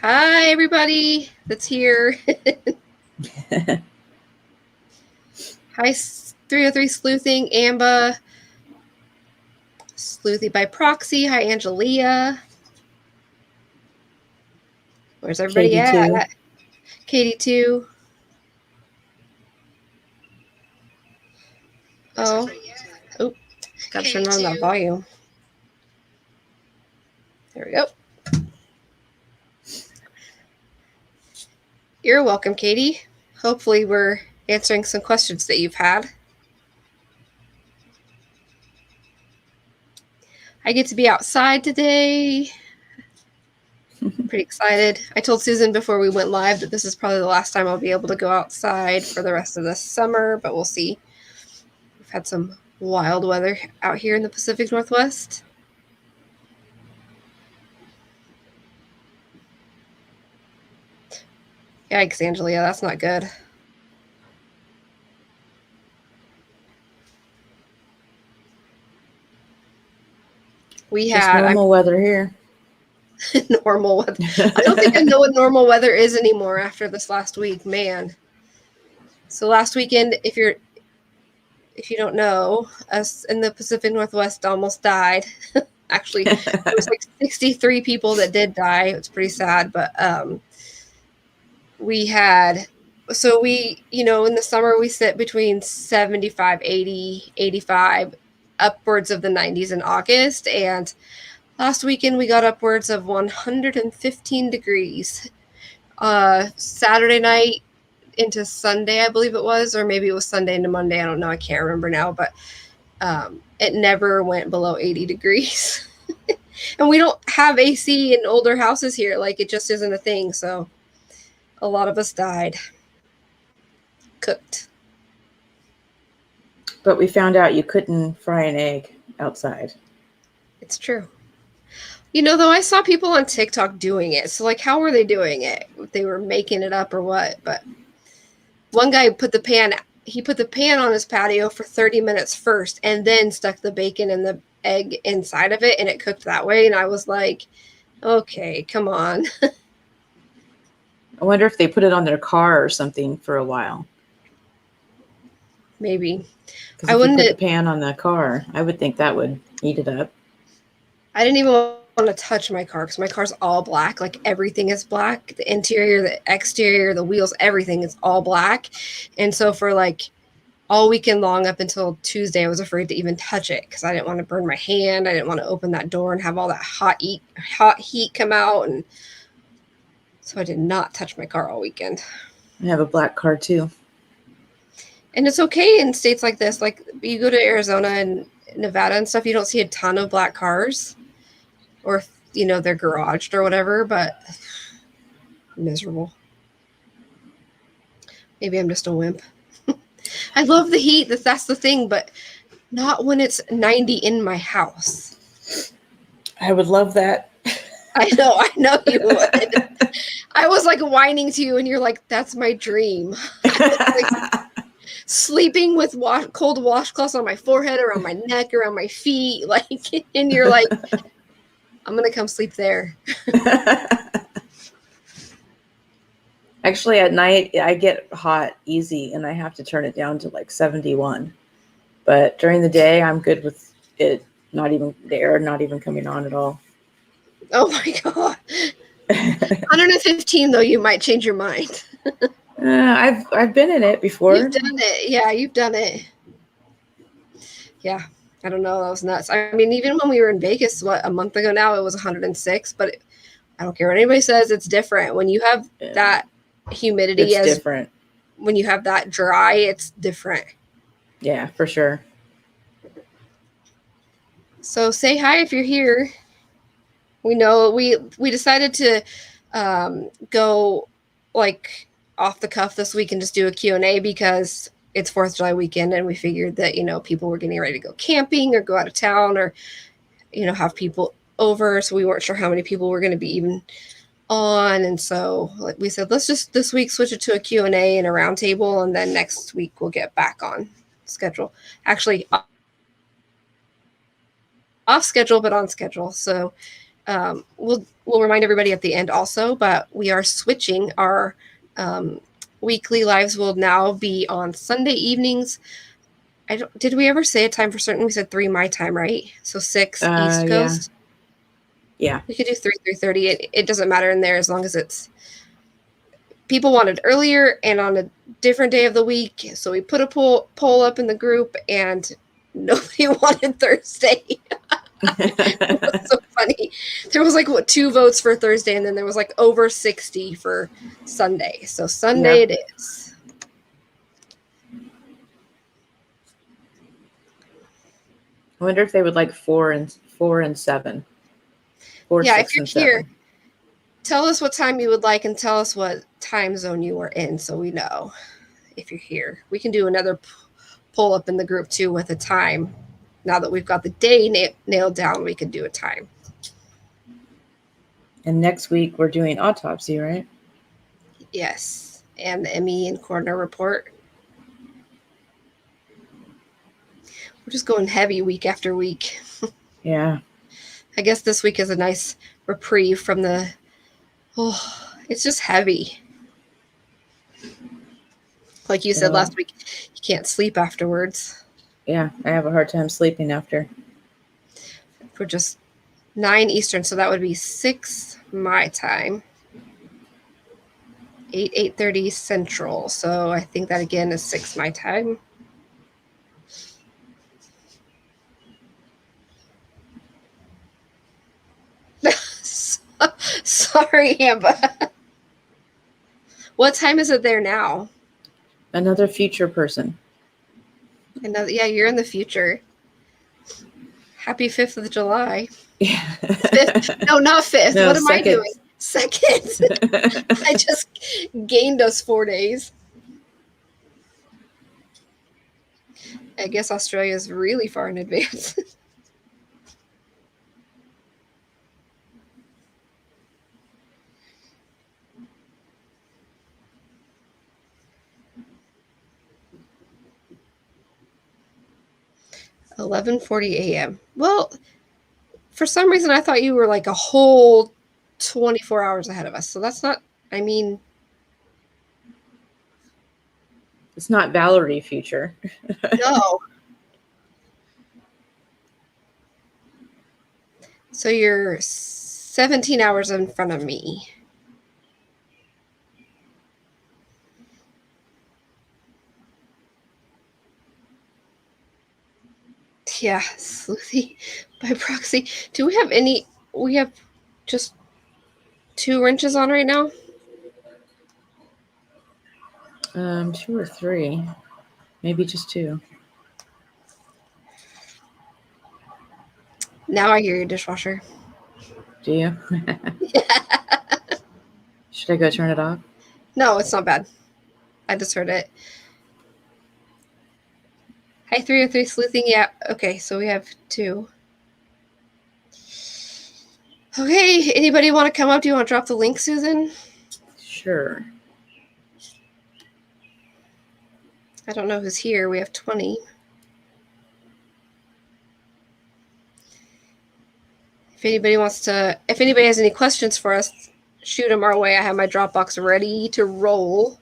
Hi, everybody that's here. Hi, 303 Sleuthing, Amba. Sleuthy by proxy. Hi, Angelia. Where's everybody Katie at? Katie 2. Oh, gotta turn on that volume. There we go. You're welcome, Katie. Hopefully we're answering some questions that you've had. I get to be outside today. Pretty excited. I told Susan before we went live that this is probably the last time I'll be able to go outside for the rest of the summer, but we'll see. We've had some wild weather out here in the Pacific Northwest. Yikes, Angelia, that's not good. We had normal weather here. Normal weather. I don't think I know what normal weather is anymore after this last week, man. So last weekend, if you don't know, us in the Pacific Northwest almost died. Actually, there was like 63 people that did die. It was pretty sad, but we had, so we, in the summer we sit between 75, 80, 85, upwards of the 90s in August, and last weekend we got upwards of 115 degrees. Saturday night into Sunday, I believe it was, or maybe it was Sunday into Monday. I don't know. I can't remember now, but it never went below 80 degrees. And we don't have AC in older houses here. Like, it just isn't a thing. So a lot of us died. Cooked. But we found out you couldn't fry an egg outside. It's true. Though I saw people on TikTok doing it. So, like, how were they doing it? They were making it up or what? But one guy put the pan on his patio for 30 minutes first and then stuck the bacon and the egg inside of it, and it cooked that way. And I was like, okay, come on. I wonder if they put it on their car or something for a while. Maybe. Because if you put the pan on the car, I would think that would heat it up. I didn't even want to touch my car because my car's all black. Like, everything is black. The interior, the exterior, the wheels, everything is all black. And so for like all weekend long up until Tuesday, I was afraid to even touch it because I didn't want to burn my hand. I didn't want to open that door and have all that hot heat come out. And so I did not touch my car all weekend. I have a black car too. And it's okay in states like this. Like, you go to Arizona and Nevada and stuff, you don't see a ton of black cars. Or, they're garaged or whatever, but miserable. Maybe I'm just a wimp. I love the heat. That's the thing, but not when it's 90 in my house. I would love that. I know you would. I was like whining to you, and you're like, that's my dream. Sleeping with cold washcloths on my forehead, around my neck, around my feet, like, and you're like, I'm gonna come sleep there. Actually, at night I get hot easy, and I have to turn it down to like 71. But during the day, I'm good with it. The air not even coming on at all. Oh my god! 115 though, you might change your mind. I've been in it before. You've done it. Yeah, you've done it. Yeah, I don't know. That was nuts. I mean, even when we were in Vegas, a month ago now, it was 106. But I don't care what anybody says. It's different when you have that humidity. It's different. When you have that dry, it's different. Yeah, for sure. So say hi if you're here. We know we decided to go like off the cuff this week and just do a Q&A because it's 4th of July weekend, and we figured that, people were getting ready to go camping or go out of town or, have people over. So we weren't sure how many people were going to be even on. And so we said, let's just this week switch it to a Q&A and a roundtable, and then next week we'll get back on schedule. Actually, off schedule, but on schedule. So we'll remind everybody at the end also, but we are switching our weekly lives will now be on Sunday evenings. Did we ever say a time for certain? We said 3 my time, right? So 6 East Coast. Yeah. We could do 3:30. It doesn't matter in there as long as it's people wanted earlier and on a different day of the week. So we put a poll up in the group and nobody wanted Thursday. It was so funny. There was like 2 votes for Thursday, and then there was like over 60 for Sunday. So Sunday it is. I wonder if they would like 4 and 7. 4, Yeah, 6, if you're and here, 7. tell us what time you would like and tell us what time zone you are in so we know if you're here. We can do another poll up in the group too with a time. Now that we've got the day nailed down, we can do a time. And next week we're doing autopsy, right? Yes, and the ME and coroner report. We're just going heavy week after week. Yeah. I guess this week is a nice reprieve from the, it's just heavy. Like you said last week, you can't sleep afterwards. Yeah, I have a hard time sleeping after. We're just 9 Eastern, so that would be 6 my time. 8:30 Central. So I think that again is 6 my time. Sorry, Amber. What time is it there now? Another future person. Yeah, you're in the future. Happy 5th of July. Yeah. 5th? No, not 5th. No, what am second. I doing? 2nd. I just gained us 4 days. I guess Australia is really far in advance. $11:40 a.m. Well, for some reason I thought you were like a whole 24 hours ahead of us. So that's not, I mean, it's not Valerie future. no. So you're 17 hours in front of me. Yeah, sleuthy by proxy. Do we have any? We have just 2 wrenches on right now. 2 or 3, maybe just 2. Now I hear your dishwasher. Do you? Should I go turn it off? No, it's not bad. I just heard it. Hi, 303 sleuthing. Yeah. Okay, so we have 2. Okay, anybody want to come up? Do you want to drop the link, Susan? Sure. I don't know who's here. We have 20. If anybody has any questions for us, shoot them our way. I have my Dropbox ready to roll.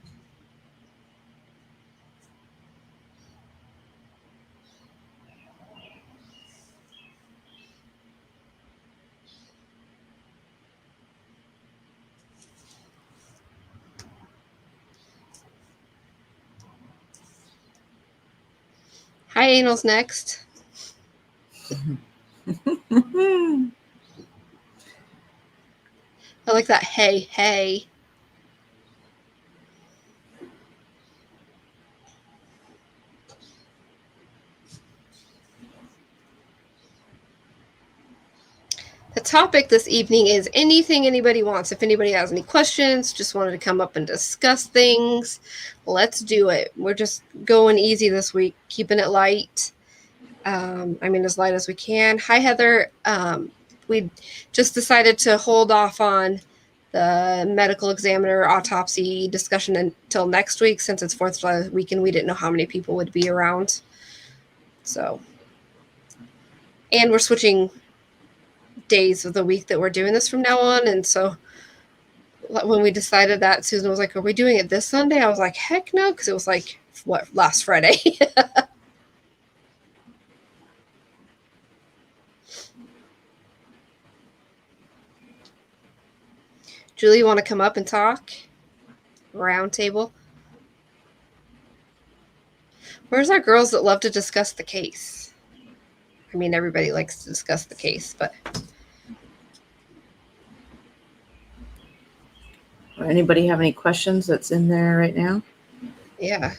Hi, Anal's next. I like that. Hey, hey. The topic this evening is anything anybody wants. If anybody has any questions, just wanted to come up and discuss things, let's do it. We're just going easy this week, keeping it light. As light as we can. Hi, Heather. We just decided to hold off on the medical examiner autopsy discussion until next week since it's 4th of July weekend. We didn't know how many people would be around. So, and we're switching days of the week that we're doing this from now on. And so when we decided that, Susan was like, are we doing it this Sunday? I was like, heck no, because it was like, what, last Friday? Julie, you want to come up and talk? Roundtable. Where's our girls that love to discuss the case? I mean, everybody likes to discuss the case, but... Anybody have any questions that's in there right now? Yeah.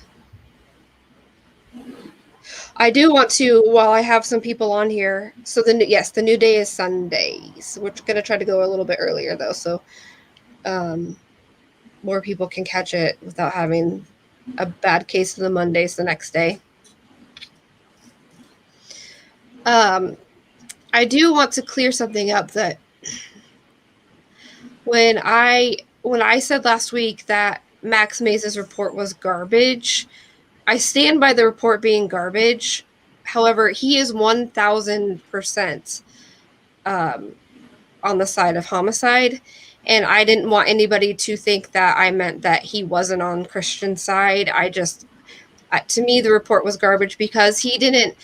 I do want to, while I have some people on here, so the new day is Sundays. We're going to try to go a little bit earlier, though, so more people can catch it without having a bad case of the Mondays the next day. I do want to clear something up that when I said last week that Max Maze's report was garbage, I stand by the report being garbage. However, he is 1,000% on the side of homicide. And I didn't want anybody to think that I meant that he wasn't on Christian's side. To me, the report was garbage because he didn't,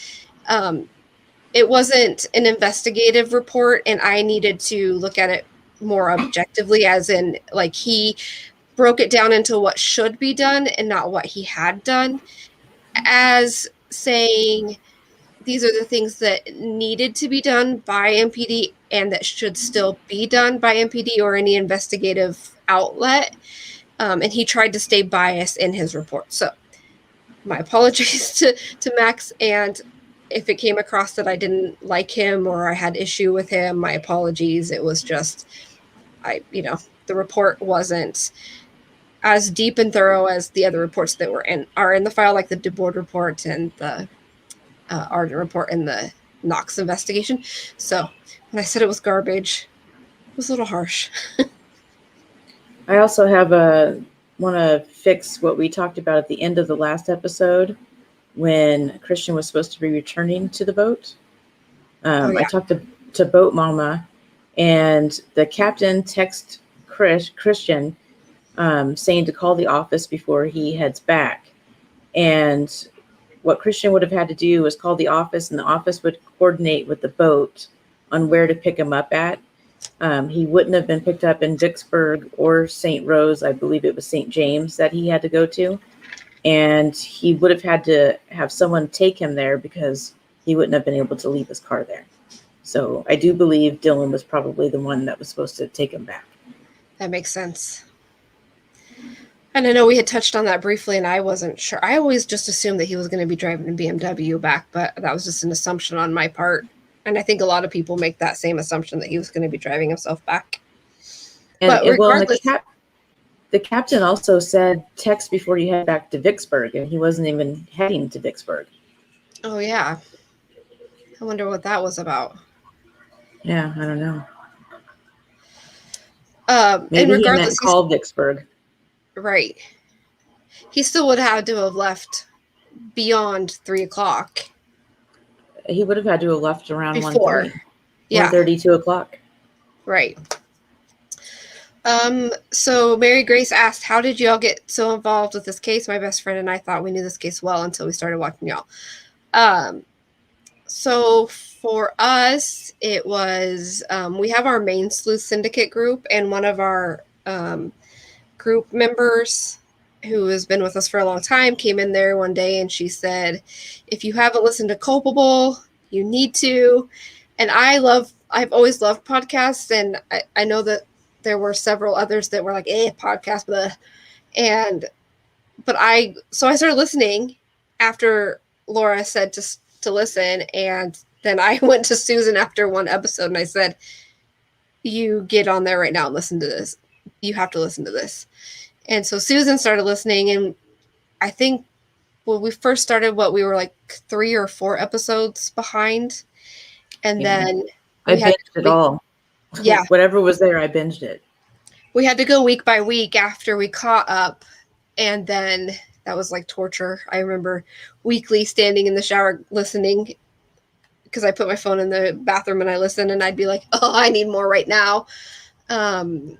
it wasn't an investigative report, and I needed to look at it more objectively, as in, like, he broke it down into what should be done and not what he had done, as saying these are the things that needed to be done by MPD and that should still be done by MPD or any investigative outlet. And he tried to stay biased in his report. So my apologies to Max. And if it came across that I didn't like him or I had issue with him, my apologies. It was just, the report wasn't as deep and thorough as the other reports that are in the file, like the DeBoard report and the Arden report and the Knox investigation. So when I said it was garbage, it was a little harsh. I also want to fix what we talked about at the end of the last episode when Christian was supposed to be returning to the boat. I talked to Boat Mama, and the captain texted Christian saying to call the office before he heads back. And what Christian would have had to do was call the office, and the office would coordinate with the boat on where to pick him up at. He wouldn't have been picked up in Vicksburg or St. Rose. I believe it was St. James that he had to go to. And he would have had to have someone take him there because he wouldn't have been able to leave his car there. So I do believe Dylan was probably the one that was supposed to take him back. That makes sense. And I know we had touched on that briefly, and I wasn't sure. I always just assumed that he was going to be driving a BMW back, but that was just an assumption on my part. And I think a lot of people make that same assumption that he was going to be driving himself back. And but regardless, the captain also said text before you head back to Vicksburg, and he wasn't even heading to Vicksburg. Oh, yeah. I wonder what that was about. Yeah, I don't know. Maybe he meant call Vicksburg. Right. He still would have to have left beyond 3:00. He would have had to have left around 1:30. Yeah. 1:30, 2:00. Right. So Mary Grace asked, how did y'all get so involved with this case? My best friend and I thought we knew this case well until we started watching y'all. So for us, it was, we have our main sleuth syndicate group, and one of our group members who has been with us for a long time came in there one day, and she said, if you haven't listened to Culpable, you need to. And I've always loved podcasts, and I know that there were several others that were like, podcast, blah. So I started listening after Laura said to listen, and then I went to Susan after one episode, and I said, you get on there right now and listen to this. You have to listen to this. And so Susan started listening, and I think when we first started, we were like 3 or 4 episodes behind. And then I binged it all. Yeah. Whatever was there, I binged it. We had to go week by week after we caught up. And then that was like torture. I remember weekly standing in the shower listening because I put my phone in the bathroom and I listen, and I'd be like, oh, I need more right now. And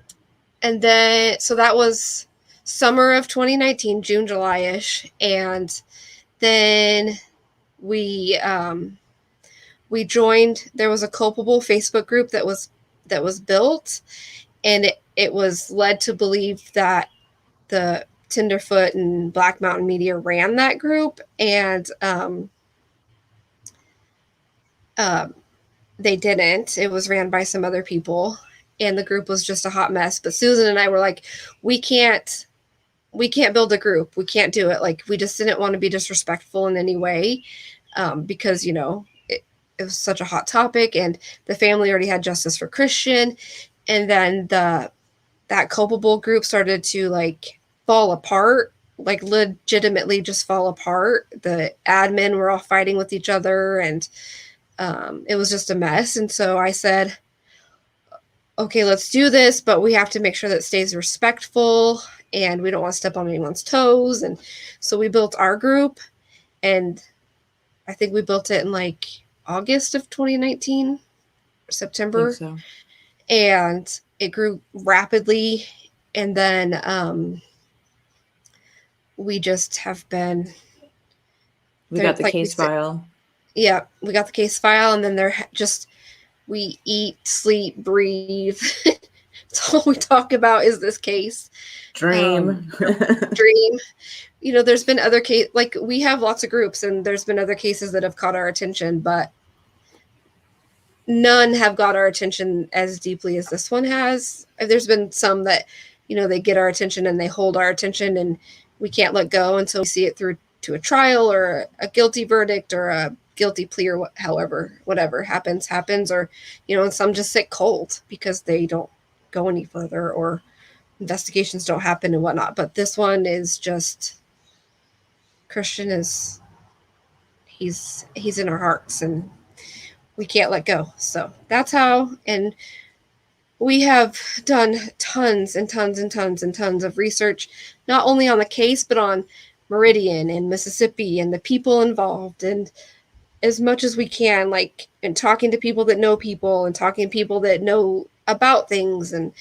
then, so that was summer of 2019, June, July ish. And then we, we joined, there was a culpable Facebook group that was built, and it was led to believe that the Tenderfoot and Black Mountain Media ran that group, and uh, they didn't. It was ran by some other people, and the group was just a hot mess. But Susan and I were like, we can't build a group. We can't do it. Like, we just didn't want to be disrespectful in any way, because it was such a hot topic, and the family already had justice for Christian, and then that culpable group started to like fall apart, like legitimately just fall apart. The admin were all fighting with each other, and it was just a mess. And so I said, okay, let's do this, but we have to make sure that it stays respectful, and we don't want to step on anyone's toes. And so we built our group, and I think we built it in like August of 2019, I think September, so. and it grew rapidly. And then we just have been We got the like we case said, file. yeah, we got the case file, and then they're just, we eat, sleep, breathe. It's all we talk about is this case. Dream. Dream. There's been other case, like, we have lots of groups, and there's been other cases that have caught our attention, but none have got our attention as deeply as this one has. There's been some that, they get our attention and they hold our attention, and we can't let go until we see it through to a trial or a guilty verdict or a guilty plea, or whatever happens, or, and some just sit cold because they don't go any further, or investigations don't happen and whatnot. But this one is just, Christian is, he's in our hearts, and we can't let go. So that's how. And we have done tons and tons and tons and tons of research, not only on the case, but on Meridian and Mississippi and the people involved, and as much as we can, like, and talking to people that know people, and talking to people that know about things. And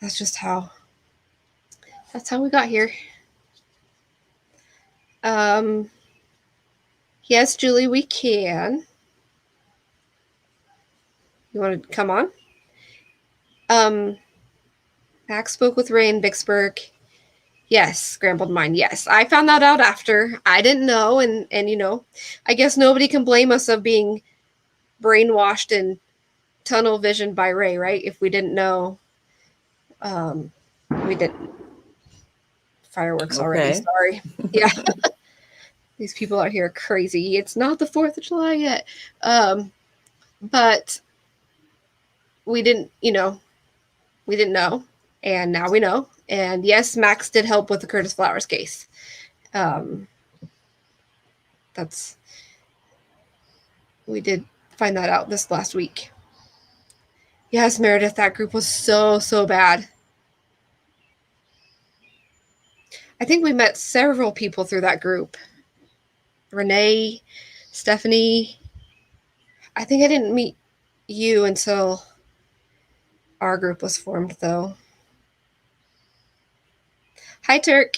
that's just that's how we got here. Yes, Julie, we can. You want to come on? Max spoke with Ray in Vicksburg. Yes, scrambled mind. Yes, I found that out after. I didn't know, and I guess nobody can blame us of being brainwashed and tunnel visioned by Ray, right? If we didn't know, we didn't. Fireworks already. Okay. Sorry. Yeah, these people out here are crazy. It's not the 4th of July yet, but we didn't. We didn't know, and now we know. And yes, Max did help with the Curtis Flowers case. We did find that out this last week. Yes, Meredith, that group was so bad. I think we met several people through that group. Renee, Stephanie. I think I didn't meet you until our group was formed, though. Hi, Turk.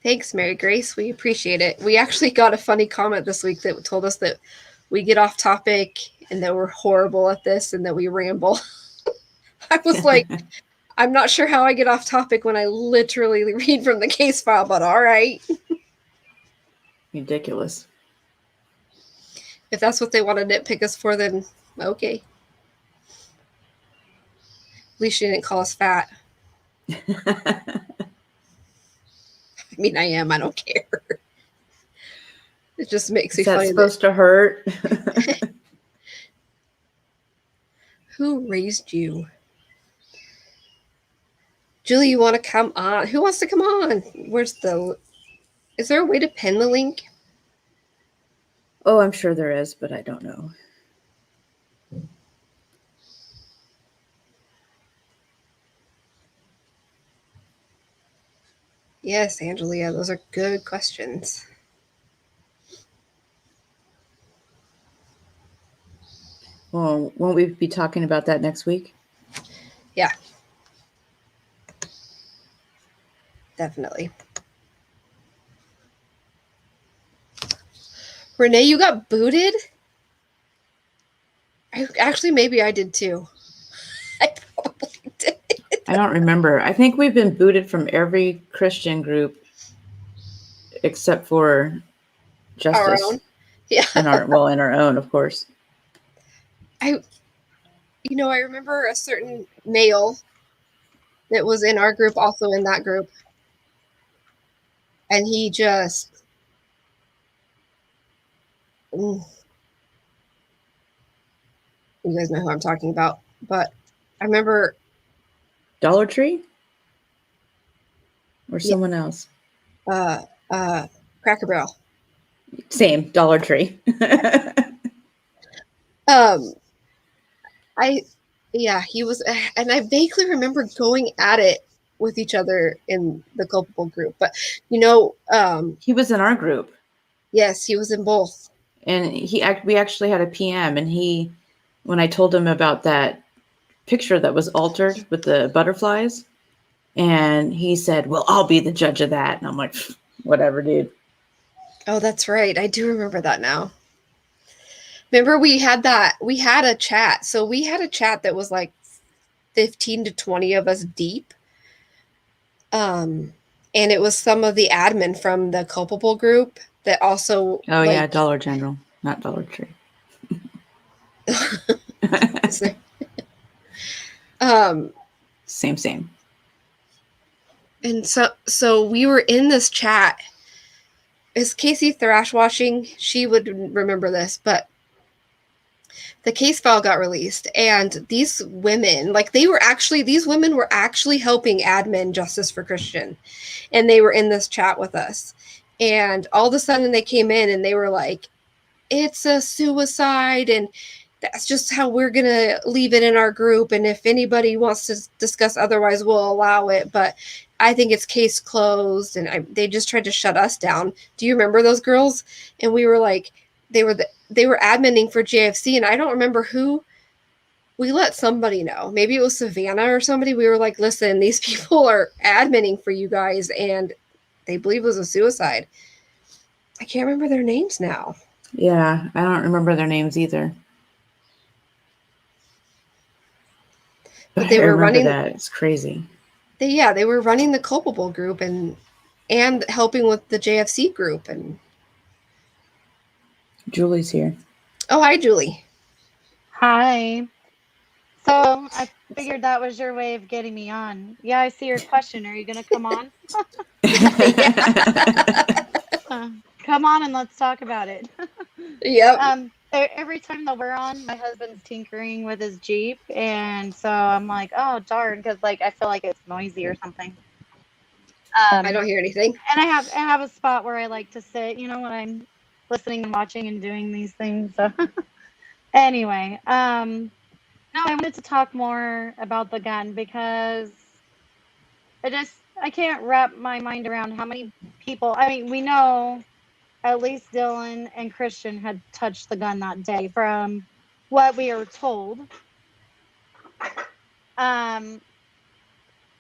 Thanks, Mary Grace. We appreciate it. We actually got a funny comment this week that told us that we get off topic and that we're horrible at this and that we ramble. I was like, I'm not sure how I get off topic when I literally read from the case file, but all right. Ridiculous. If that's what they want to nitpick us for, then okay. At least she didn't call us fat. I mean, I am. I don't care. It just makes me funny. Is that supposed to hurt? Who raised you? Julie, you want to come on? Who wants to come on? Is there a way to pin the link? Oh, I'm sure there is, but I don't know. Yes, Angelia, those are good questions. Well, won't we be talking about that next week? Yeah, definitely. Renee, you got booted? Actually, maybe I did too. I probably did. I don't remember. I think we've been booted from every Christian group except for Our Justice own. Yeah. and our own, of course. I I remember a certain male that was in our group, also in that group, and he just, you guys know who I'm talking about, but I remember, Dollar Tree or yeah, someone else? uh, uh, Cracker Barrel. Same, Dollar Tree. Um, I, yeah, he was, and I vaguely remember going at it with each other in the culpable group, but He was in our group, yes, he was in both. and we actually had a PM, and when I told him about that picture that was altered with the butterflies, and he said, "Well, I'll be the judge of that," and I'm like, "Whatever, dude." Oh, that's right. I do remember that now. Remember we had a chat. So we had a chat that was like 15 to 20 of us deep. Um and it was some of the admin from the culpable group that also Oh yeah, like Dollar General, not Dollar Tree. um Same, same. and so we were in this chat. Is Casey Thrash watching? She would remember this, but the case file got released, and these women, like, these women were actually helping admin Justice for Christian, and they were in this chat with us, and all of a sudden they came in and they were like, it's a suicide, and that's just how we're gonna leave it in our group, and if anybody wants to discuss otherwise, we'll allow it, but I think it's case closed. And they just tried to shut us down. Do you remember those girls? And we were like, they were adminning for JFC, and I don't remember who. We let somebody know. Maybe it was Savannah or somebody. We were like, listen, these people are adminning for you guys, and they believe it was a suicide. I can't remember their names now. Yeah, I don't remember their names either, but But I remember that. It's crazy. they were running the culpable group and helping with the JFC group. And Julie's here. oh, hi, Julie. Hi. So I figured that was your way of getting me on. Yeah, I see your question. Are you going to come on? Yeah. Uh, Come on and let's talk about it. Yep. Every time that we're on, my husband's tinkering with his Jeep, and so I'm like, oh darn, because like I feel like it's noisy or something. I Um, don't hear anything. and I have a spot where I like to sit, when I'm listening and watching and doing these things. So anyway, no, I wanted to talk more about the gun because I can't wrap my mind around how many people. I mean, we know at least Dylan and Christian had touched the gun that day from what we are told. Um,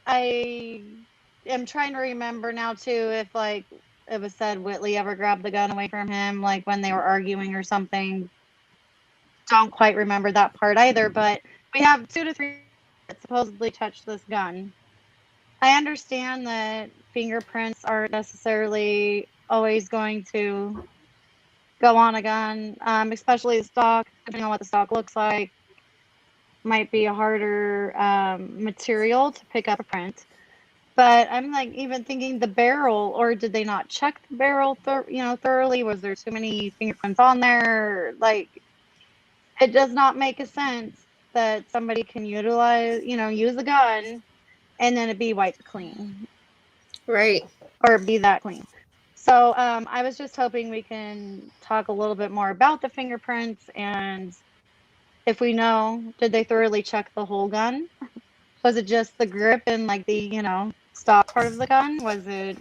I am trying to remember now too if like it was said Whitley ever grabbed the gun away from him, like when they were arguing or something. Don't quite remember that part either, but we have 2 to 3 that supposedly touched this gun. I understand that fingerprints aren't necessarily always going to go on a gun, especially the stock, depending on what the stock looks like, might be a harder material to pick up a print. But I'm like even thinking the barrel, or did they not check the barrel, thoroughly? Was there too many fingerprints on there? Like, it does not make a sense that somebody can use a gun and then it be wiped clean Right. or be that clean. So I was just hoping we can talk a little bit more about the fingerprints and if we know, did they thoroughly check the whole gun? Was it just the grip and like the stock part of the gun? Was it?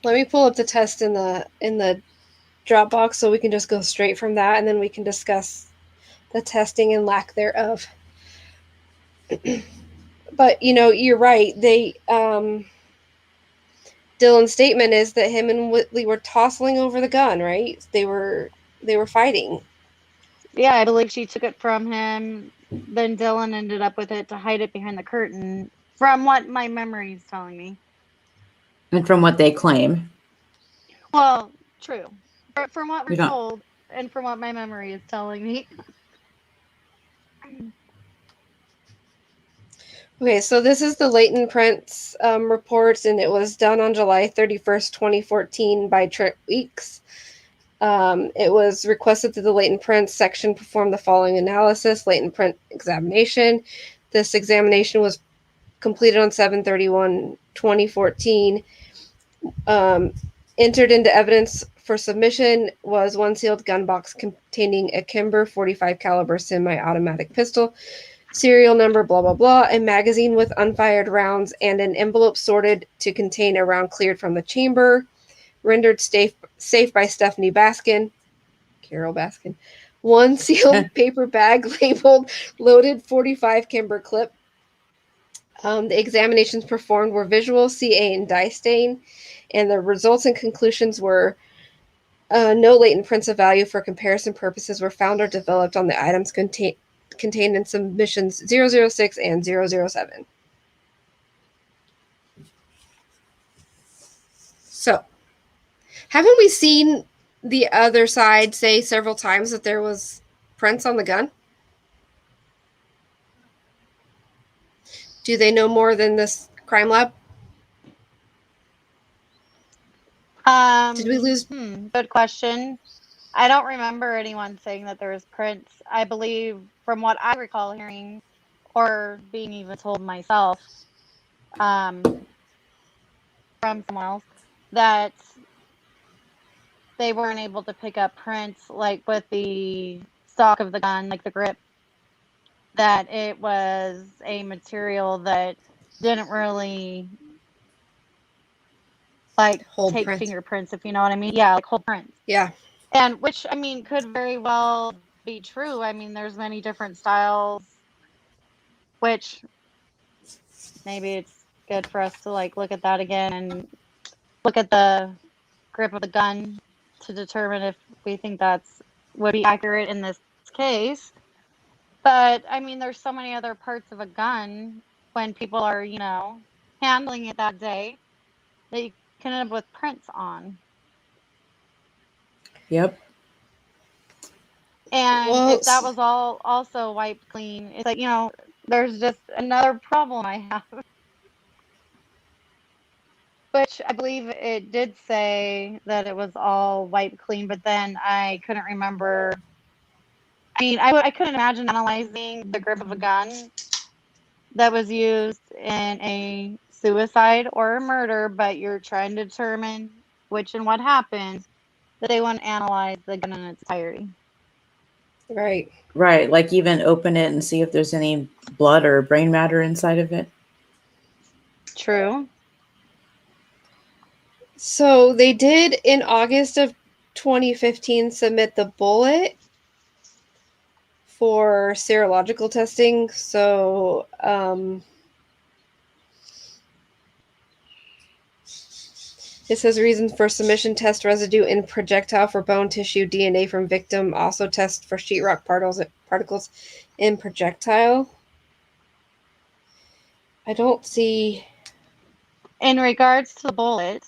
Let me pull up the test in the Dropbox so we can just go straight from that, and then we can discuss the testing and lack thereof. But you're right. Dylan's statement is that him and Whitley were tossing over the gun, right? They were fighting. Yeah, I believe she took it from him. Then Dylan ended up with it to hide it behind the curtain, from what my memory is telling me. And from what they claim. Well, true. From what we're told, and from what my memory is telling me. Okay, so this is the Leighton Prince reports, and it was done on July 31st, 2014 by Trent Weeks. It was requested that the Leighton Prince section perform the following analysis: Leighton Prince examination. This examination was completed on 7/31/2014. Entered into evidence for submission was one sealed gun box containing a Kimber 45 caliber semi-automatic pistol, serial number blah blah blah, a magazine with unfired rounds, and an envelope sorted to contain a round cleared from the chamber, rendered safe by Stephanie Baskin, Carol Baskin. One sealed paper bag labeled loaded 45 Kimber clip. The examinations performed were visual, CA, and dye stain, and the results and conclusions were no latent prints of value for comparison purposes were found or developed on the items contained in submissions 006 and 007. So, haven't we seen the other side say several times that there was prints on the gun? Do they know more than this crime lab? Did we lose? Good question. I don't remember anyone saying that there was prints. I believe, from what I recall hearing, or being even told myself, from someone else, that they weren't able to pick up prints, like with the stock of the gun, like the grip, that it was a material that didn't really hold take prints. Fingerprints, if you know what I mean. Yeah, like hold prints. Yeah. And which, could very well be true. There's many different styles, which maybe it's good for us to look at that again and look at the grip of the gun to determine if we think that's would be accurate in this case. But there's so many other parts of a gun when people are, handling it that day that you can end up with prints on. Yep. And if that was all also wiped clean, it's there's just another problem I have. Which I believe it did say that it was all wiped clean, but then I couldn't remember. I couldn't imagine analyzing the grip of a gun that was used in a suicide or a murder, but you're trying to determine which and what happened, that they want to analyze the gun in its entirety. Right. Right. Like even open it and see if there's any blood or brain matter inside of it. True. So they did in August of 2015 submit the bullet for serological testing. So it says reason for submission: test residue in projectile for bone tissue, DNA from victim. Also test for sheetrock particles in projectile. I don't see. In regards to the bullet,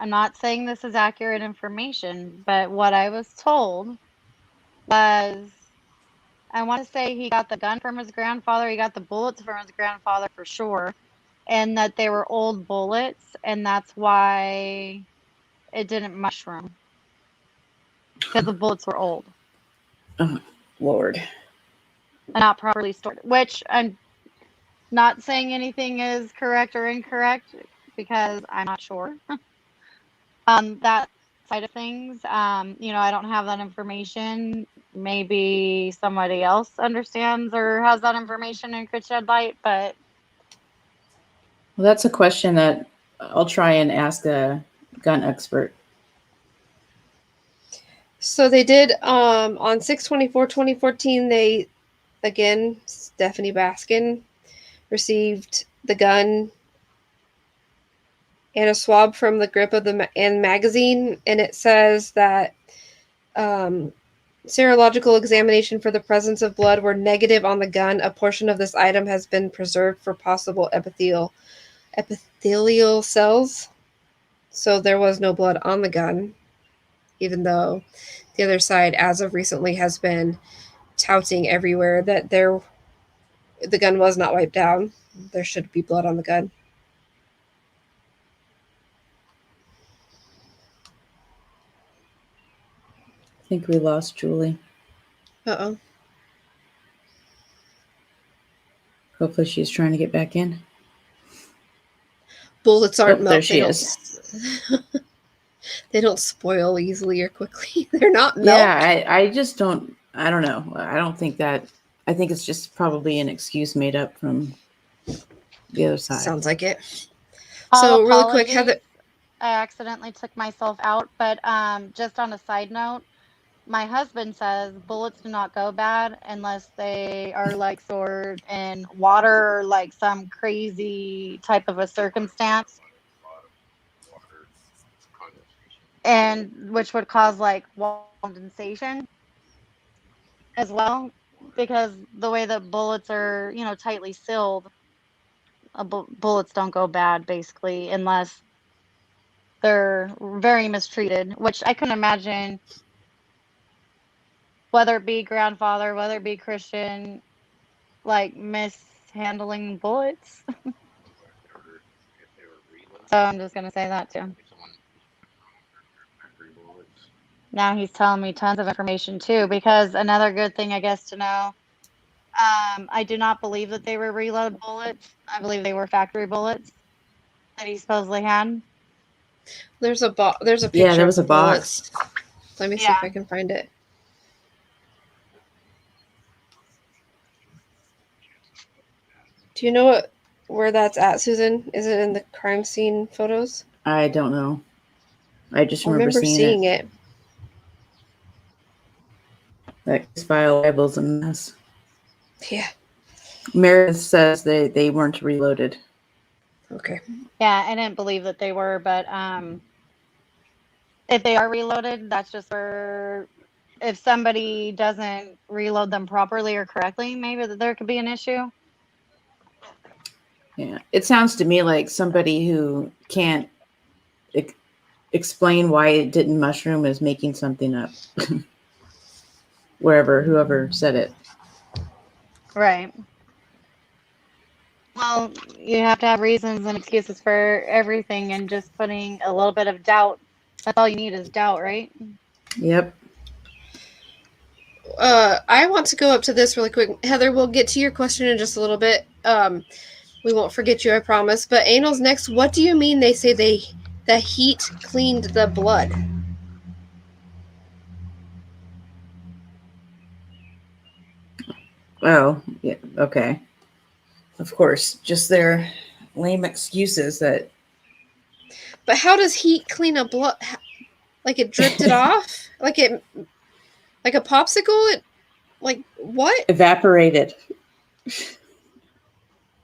I'm not saying this is accurate information, but what I was told was, I want to say he got the gun from his grandfather, he got the bullets from his grandfather for sure, and that they were old bullets, and that's why it didn't mushroom, because the bullets were old. Oh, Lord. And not properly stored, which I'm not saying anything is correct or incorrect, because I'm not sure. That side of things, I don't have that information. Maybe somebody else understands or has that information and could shed light, but Well, that's a question that I'll try and ask a gun expert. So they did on 6/24/2014. They again, Stephanie Baskin received the gun and a swab from the grip of the magazine, and it says that serological examination for the presence of blood were negative on the gun. A portion of this item has been preserved for possible epithelial cells. So there was no blood on the gun, even though the other side, as of recently, has been touting everywhere that the gun was not wiped down. There should be blood on the gun. I think we lost Julie. Uh-oh. Hopefully she's trying to get back in. Bullets aren't there she is. They don't spoil easily or quickly. They're not melt. Yeah, I just don't. I don't know. I don't think that. I think it's just probably an excuse made up from the other side. Sounds like it. So really quick, Heather. I accidentally took myself out, but just on a side note, my husband says bullets do not go bad unless they are like stored in water or like some crazy type of a circumstance, and which would cause like condensation as well, because the way that bullets are, tightly sealed, bullets don't go bad basically unless they're very mistreated, which I couldn't imagine, whether it be grandfather, whether it be Christian, like mishandling bullets. So I'm just going to say that too. Now he's telling me tons of information too, because another good thing, I guess, to know, I do not believe that they were reload bullets. I believe they were factory bullets that he supposedly had. There's a picture. Yeah, there was of a box. Bullets. Let me see if I can find it. Do you know where that's at, Susan? Is it in the crime scene photos? I don't know. I just remember seeing it. That file labels a mess. Yeah. Meredith says they weren't reloaded. Okay. Yeah, I didn't believe that they were, but if they are reloaded, that's just for if somebody doesn't reload them properly or correctly, maybe that there could be an issue. Yeah, it sounds to me like somebody who can't explain why it didn't mushroom is making something up. Whoever said it. Right. Well, you have to have reasons and excuses for everything, and just putting a little bit of doubt. That's all you need is doubt, right? Yep. I want to go up to this really quick. Heather, we'll get to your question in just a little bit. We won't forget you, I promise. But Anal's next. What do you mean they say the heat cleaned the blood? Oh, yeah. Okay. Of course, just their lame excuses that. But how does heat clean a blood? Like it dripped it off? Like a popsicle? Like what? Evaporated.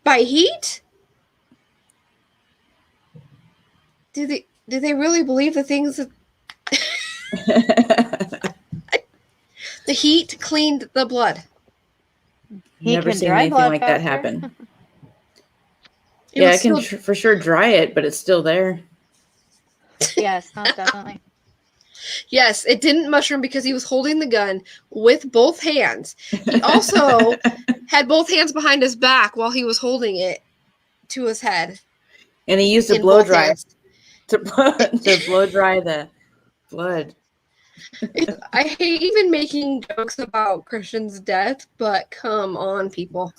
By heat? Do they really believe the things that the heat cleaned the blood? Never seen anything like that happen. Yeah, I can for sure dry it, but it's still there. Yes, most definitely. Yes, it didn't mushroom because he was holding the gun with both hands. He also had both hands behind his back while he was holding it to his head. And he used a blow dry to blow dry the blood. I hate even making jokes about Christian's death, but come on, people.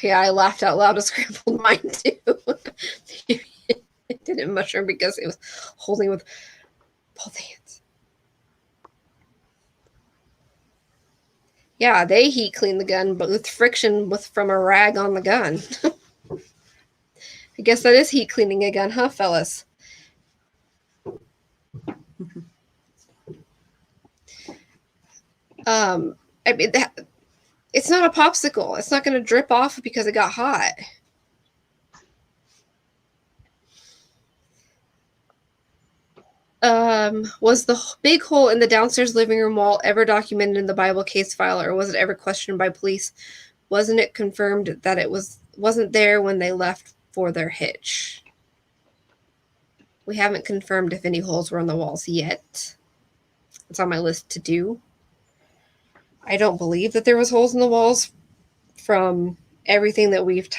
Yeah, I laughed out loud and scrambled mine too. It didn't mushroom because it was holding with Both hands. Yeah, they heat clean the gun, but with friction from a rag on the gun. I guess that is heat cleaning a gun, huh, fellas? I mean, it's not a popsicle. It's not going to drip off because it got hot. Was the big hole in the downstairs living room wall ever documented in the Bible case file, or was it ever questioned by police? Wasn't it confirmed that it wasn't there when they left for their hitch? We haven't confirmed if any holes were on the walls yet. It's on my list to do. I don't believe that there was holes in the walls from everything that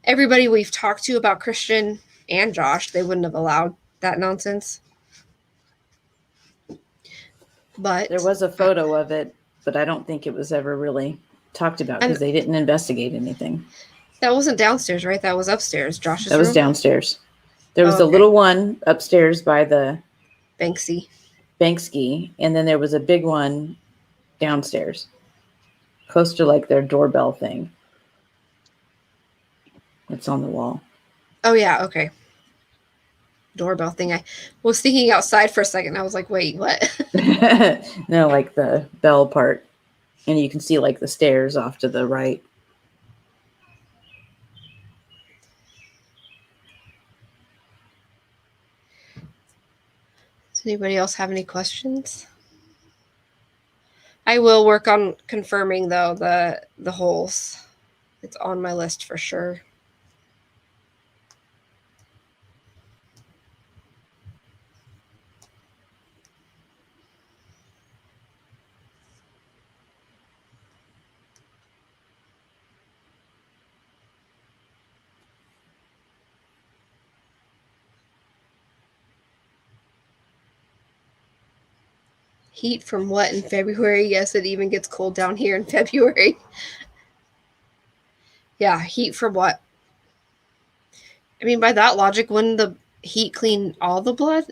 everybody we've talked to about Christian and Josh. They wouldn't have allowed that nonsense. But there was a photo of it, but I don't think it was ever really talked about because they didn't investigate anything. That wasn't downstairs, right? That was upstairs. Josh's room? That was downstairs. There was a little one upstairs by the Banksy, and then there was a big one downstairs, close to like their doorbell thing. It's on the wall. Oh, yeah, okay. Doorbell thing. I was thinking outside for a second. I was like, wait, what? No, like the bell part. And you can see like the stairs off to the right. Does anybody else have any questions? I will work on confirming, though, the holes. It's on my list for sure. Heat from what in February? Yes, it even gets cold down here in February. Yeah, heat from what? I mean, by that logic, wouldn't the heat clean all the blood?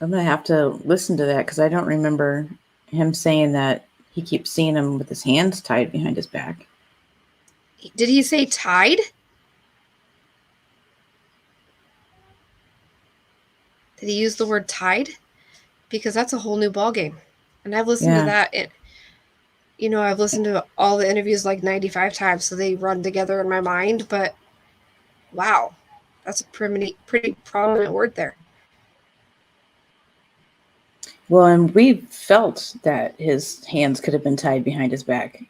I'm going to have to listen to that because I don't remember him saying that he keeps seeing him with his hands tied behind his back. Did he say tied? Did he use the word tied? Because that's a whole new ballgame. And I've listened to that. I've listened to all the interviews like 95 times, so they run together in my mind. But wow, that's a pretty prominent word there. Well, and we felt that his hands could have been tied behind his back.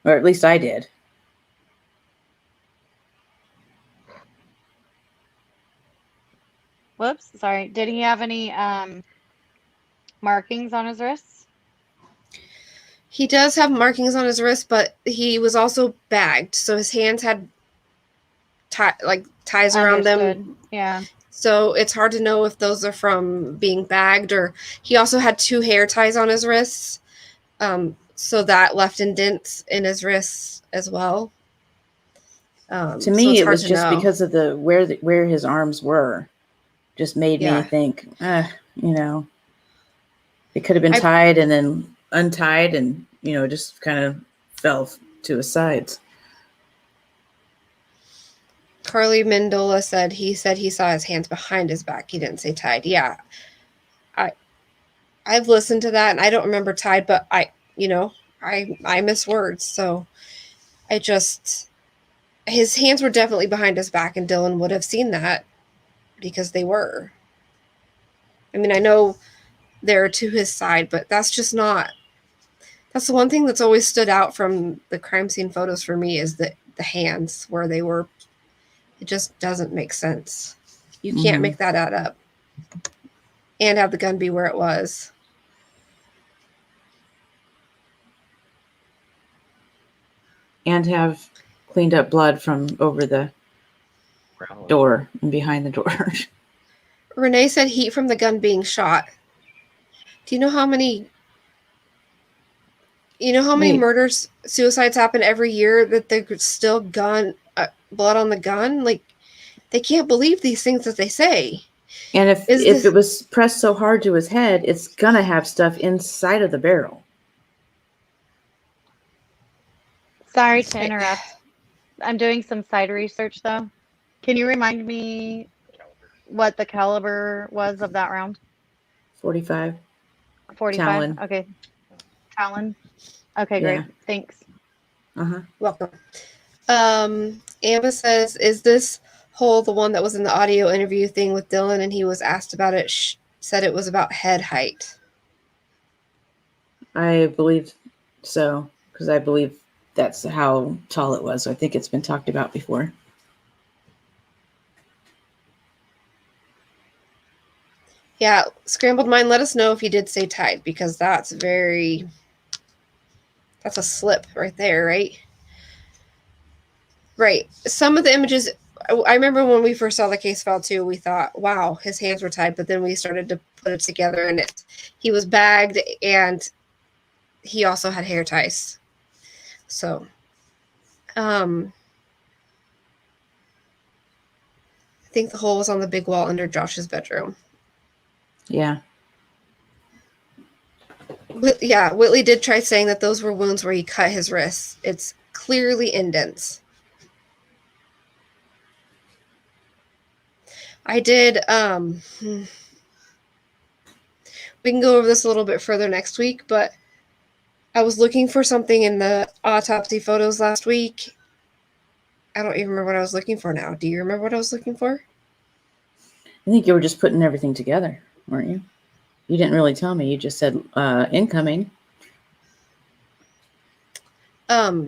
Or at least I did. Whoops, sorry. Did he have any markings on his wrists? He does have markings on his wrist, but he was also bagged. So his hands had ties around them. Yeah. So it's hard to know if those are from being bagged, or he also had 2 hair ties on his wrists. So that left indents in his wrists as well. To me, it was just because of where his arms were. Just made me think, it could have been tied and then untied and, just kind of fell to his sides. Carly Mendola said he saw his hands behind his back. He didn't say tied. Yeah. I've listened to that and I don't remember tied, but I miss words. So his hands were definitely behind his back, and Dylan would have seen that because they were. I mean, I know they're to his side, but that's the one thing that's always stood out from the crime scene photos for me is the hands where they were. It just doesn't make sense. You can't make that add up and have the gun be where it was. And have cleaned up blood from over the door and behind the door. Renee said heat from the gun being shot. Do you know how many Wait. murders, suicides happen every year that there's still blood on the gun? Like, they can't believe these things that they say. And if Is it this was pressed so hard to his head, it's gonna have stuff inside of the barrel. Sorry to interrupt. I'm doing some side research though. Can you remind me what the caliber was of that round? 45 45? Talon. Okay. Talon? Okay, Yeah. great. Thanks. Uh-huh. welcome? Amba says, is this hole the one that was in the audio interview thing with Dylan and he was asked about it? Said it was about head height. I believe so, because I believe that's how tall it was. I think it's been talked about before. Yeah, Scrambled Mind, let us know if you did say tied, because that's a slip right there, right? Right. Some of the images, I remember when we first saw the case file too, we thought, wow, his hands were tied, but then we started to put it together and he was bagged and he also had hair ties. So, I think the hole was on the big wall under Josh's bedroom. Yeah. Yeah, Whitley did try saying that those were wounds where he cut his wrists. It's clearly indents. I did, we can go over this a little bit further next week, but I was looking for something in the autopsy photos last week. I don't even remember what I was looking for now. Do you remember what I was looking for? I think you were just putting everything together, weren't you? You didn't really tell me. You just said incoming. Yeah,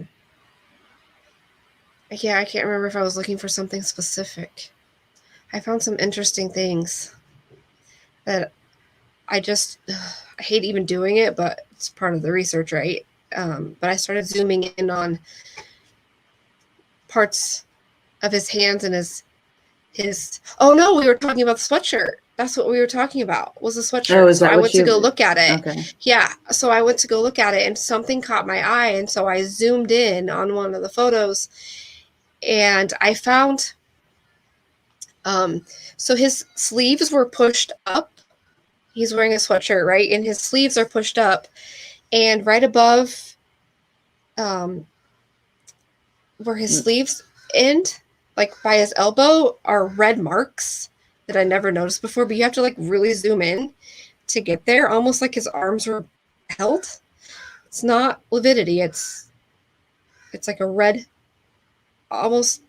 I can't remember if I was looking for something specific. I found some interesting things that I hate even doing it, but it's part of the research, right? But I started zooming in on parts of his hands and his. Oh no, we were talking about the sweatshirt. That's what we were talking about, was the sweatshirt. Oh, is so that I what went to go look at it. Okay. Yeah, so I went to go look at it and something caught my eye, and so I zoomed in on one of the photos and I found so his sleeves were pushed up. He's wearing a sweatshirt, right? And his sleeves are pushed up, and right above where his sleeves end, like by his elbow, are red marks that I never noticed before, but you have to like really zoom in to get there, almost like his arms were held. It's not lividity, it's like a red almost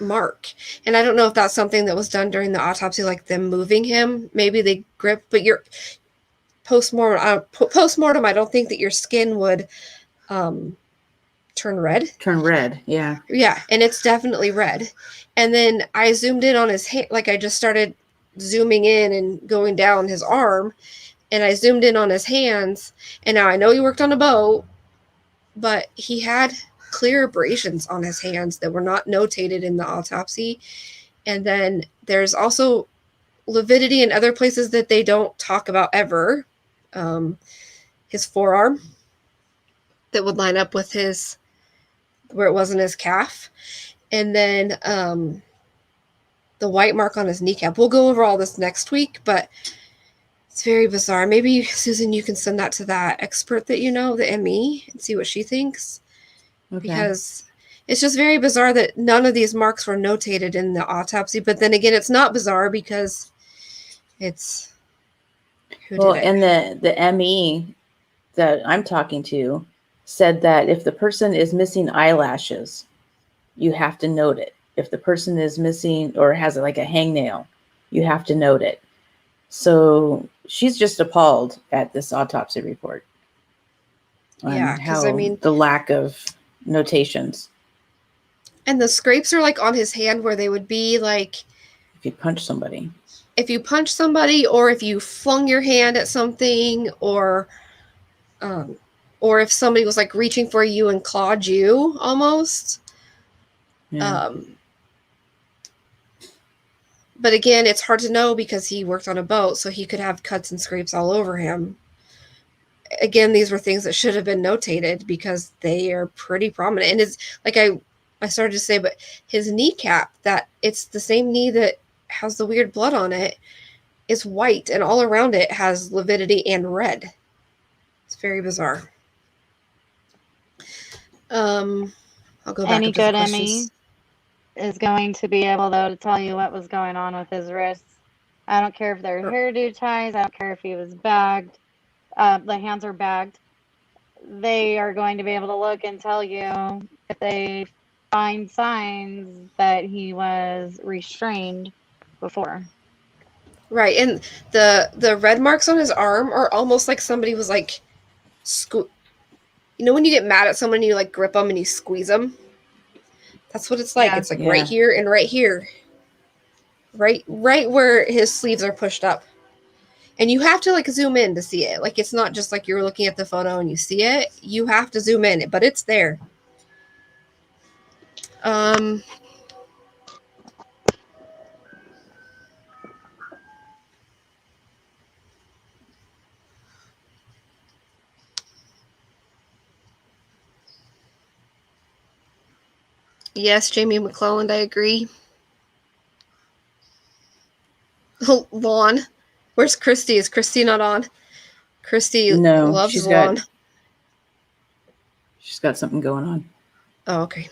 mark. And I don't know if that's something that was done during the autopsy, like them moving him. Maybe they grip, but your post-mortem, I don't think that your skin would turn red. Turn red, yeah. Yeah, and it's definitely red. And then I zoomed in on his hand, like I just started zooming in and going down his arm, and I zoomed in on his hands. And now I know he worked on a boat, but he had clear abrasions on his hands that were not notated in the autopsy. And then there's also lividity in other places that they don't talk about ever. His forearm that would line up with his, where it wasn't his calf. And then the white mark on his kneecap. We'll go over all this next week, but it's very bizarre. Maybe, Susan, you can send that to that expert that you know, the ME, and see what she thinks. Okay. Because it's just very bizarre that none of these marks were notated in the autopsy. But then again, it's not bizarre because it's who did it. And the ME that I'm talking to said that if the person is missing eyelashes, you have to note it. If the person is missing or has like a hangnail, you have to note it. So she's just appalled at this autopsy report. Yeah, because I mean, the lack of notations. And the scrapes are like on his hand where they would be like if you punch somebody. If you punch somebody, or if you flung your hand at something, or if somebody was like reaching for you and clawed you almost. Yeah. But again, it's hard to know because he worked on a boat, so he could have cuts and scrapes all over him. Again, these were things that should have been notated because they are pretty prominent. And it's like I started to say, but his kneecap, that it's the same knee that has the weird blood on it, is white, and all around it has lividity and red. It's very bizarre. I'll go back Any up to the good questions. Emmy is going to be able, though, to tell you what was going on with his wrists. I don't care if they're hairdo ties. I don't care if he was bagged. The hands are bagged. They are going to be able to look and tell you if they find signs that he was restrained before. Right, and the red marks on his arm are almost like somebody was like, you know when you get mad at someone and you like grip them and you squeeze them? That's what it's like. Yeah. It's like Yeah. right here and right here. Right where his sleeves are pushed up. And you have to like zoom in to see it. Like it's not just like you're looking at the photo and you see it. You have to zoom in, but it's there. Yes, Jamie McClelland, I agree. Lawn. Where's Christy? Is Christy not on? Christy No, loves lawn. She's got something going on. Oh, okay.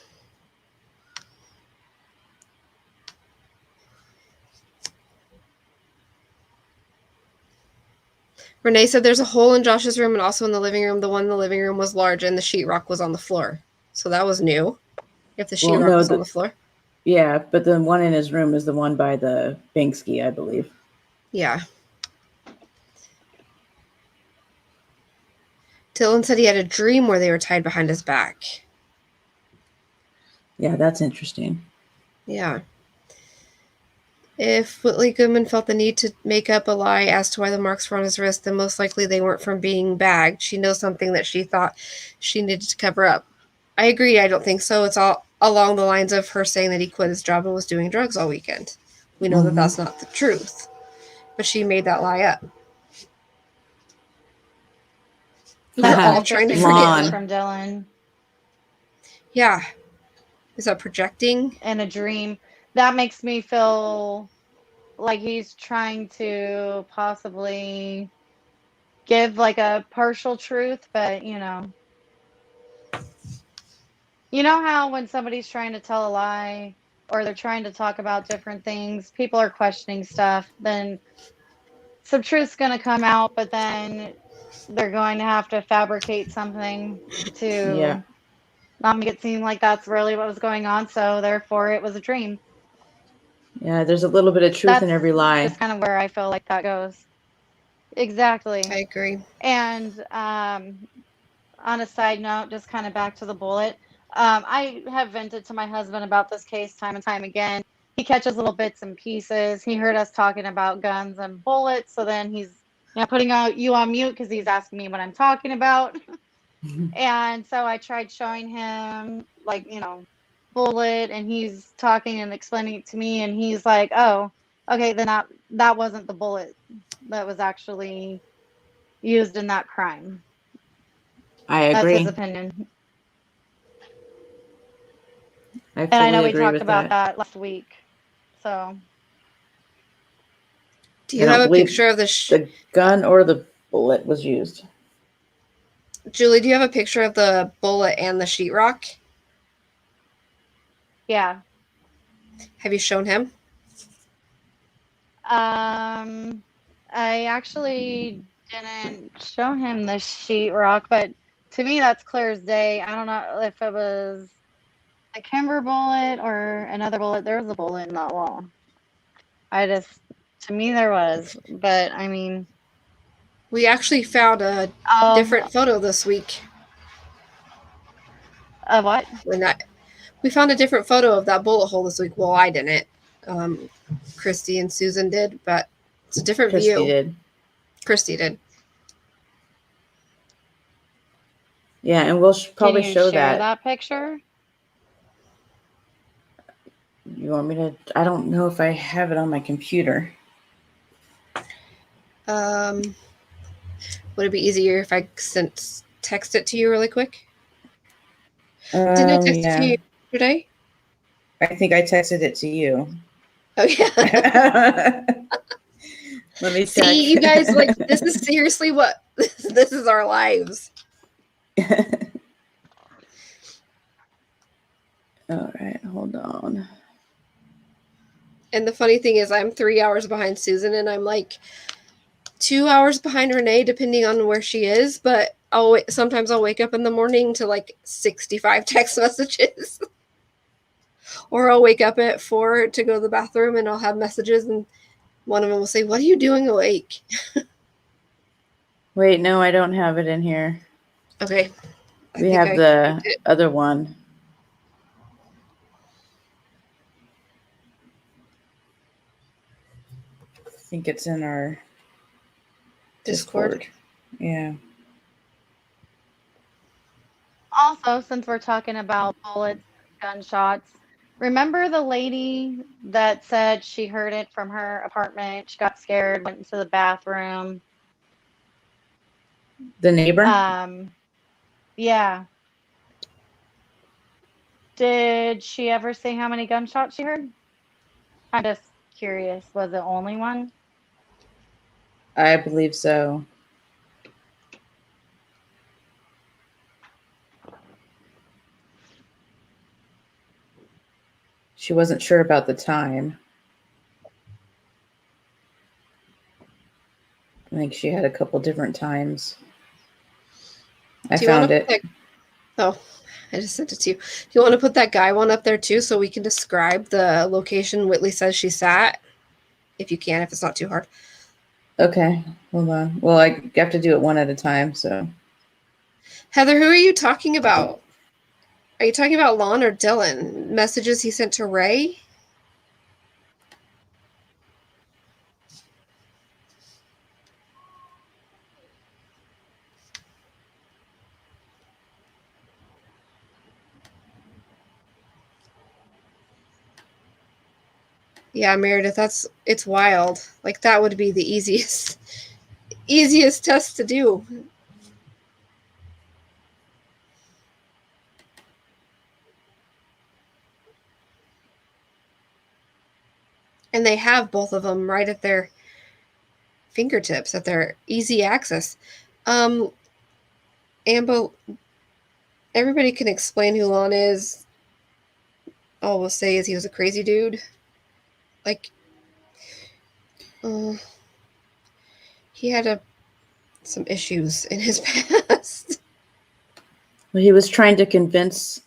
Renee said there's a hole in Josh's room and also in the living room. The one in the living room was large and the sheetrock was on the floor. So that was new. If the sheetrock was on the floor. Yeah, but the one in his room is the one by the Banksy, I believe. Yeah. Dylan said he had a dream where they were tied behind his back. Yeah, that's interesting. Yeah. If Whitley Goodman felt the need to make up a lie as to why the marks were on his wrist, then most likely they weren't from being bagged. She knows something that she thought she needed to cover up. I agree. I don't think so. It's all along the lines of her saying that he quit his job and was doing drugs all weekend. We know that that's not the truth, but she made that lie up. We're all trying to forget from Dylan. Yeah. Is that projecting? In a dream. That makes me feel like he's trying to possibly give like a partial truth, but you know how when somebody's trying to tell a lie or they're trying to talk about different things, people are questioning stuff, then some truth's going to come out, but then they're going to have to fabricate something to not make it seem like that's really what was going on, so therefore it was a dream. Yeah, there's a little bit of truth in every lie. That's just kind of where I feel like that goes. Exactly. I agree. And on a side note, just kind of back to the bullet, I have vented to my husband about this case time and time again. He catches little bits and pieces. He heard us talking about guns and bullets, so then he's putting you on mute because he's asking me what I'm talking about. And so I tried showing him, like, bullet, and he's talking and explaining it to me, and he's like, oh, okay, then that wasn't the bullet that was actually used in that crime. I agree. That's his opinion. And I know we talked about that last week. So, do you have a picture of the gun or the bullet was used? Julie, do you have a picture of the bullet and the sheetrock? Yeah. Have you shown him? I actually didn't show him the sheetrock, but to me that's clear as day. I don't know if it was a Kimber bullet or another bullet. There was a bullet in that wall. To me there was, but I mean, we actually found a different photo this week. Of what? We found a different photo of that bullet hole this week. Well, I didn't. Christy and Susan did, but it's a different view. Christy did. Yeah, and we'll probably show that picture. You want me to? I don't know if I have it on my computer. Would it be easier if I text it to you really quick? Didn't I text it to Yeah. you today? I think I texted it to you. Oh yeah. Let me check. See, you guys, like, this is seriously what this is our lives. All right, hold on. And the funny thing is, I'm 3 hours behind Susan, and I'm like 2 hours behind Renee, depending on where she is. But sometimes I'll wake up in the morning to like 65 text messages, or I'll wake up at 4 to go to the bathroom, and I'll have messages, and one of them will say, "What are you doing awake?" Wait, no, I don't have it in here. Okay, We have the other one. I think it's in our Discord. Yeah. Also, since we're talking about bullets, gunshots, remember the lady that said she heard it from her apartment? She got scared, went into the bathroom. The neighbor? Yeah. Did she ever say how many gunshots she heard? I'm just curious. Was it only one? I believe so. She wasn't sure about the time. I think she had a couple different times. I found it. Oh, I just sent it to you. Do you want to put that guy one up there too, so we can describe the location Whitley says she sat? If you can, if it's not too hard. Okay, hold on. Well, I have to do it one at a time, so. Heather, who are you talking about? Are you talking about Lon or Dylan? Messages he sent to Ray? Yeah, Meredith, it's wild. Like, that would be the easiest test to do. And they have both of them right at their fingertips, at their easy access. Ambo, everybody can explain who Lon is. All we'll say is he was a crazy dude. Like, he had some issues in his past. Well, he was trying to convince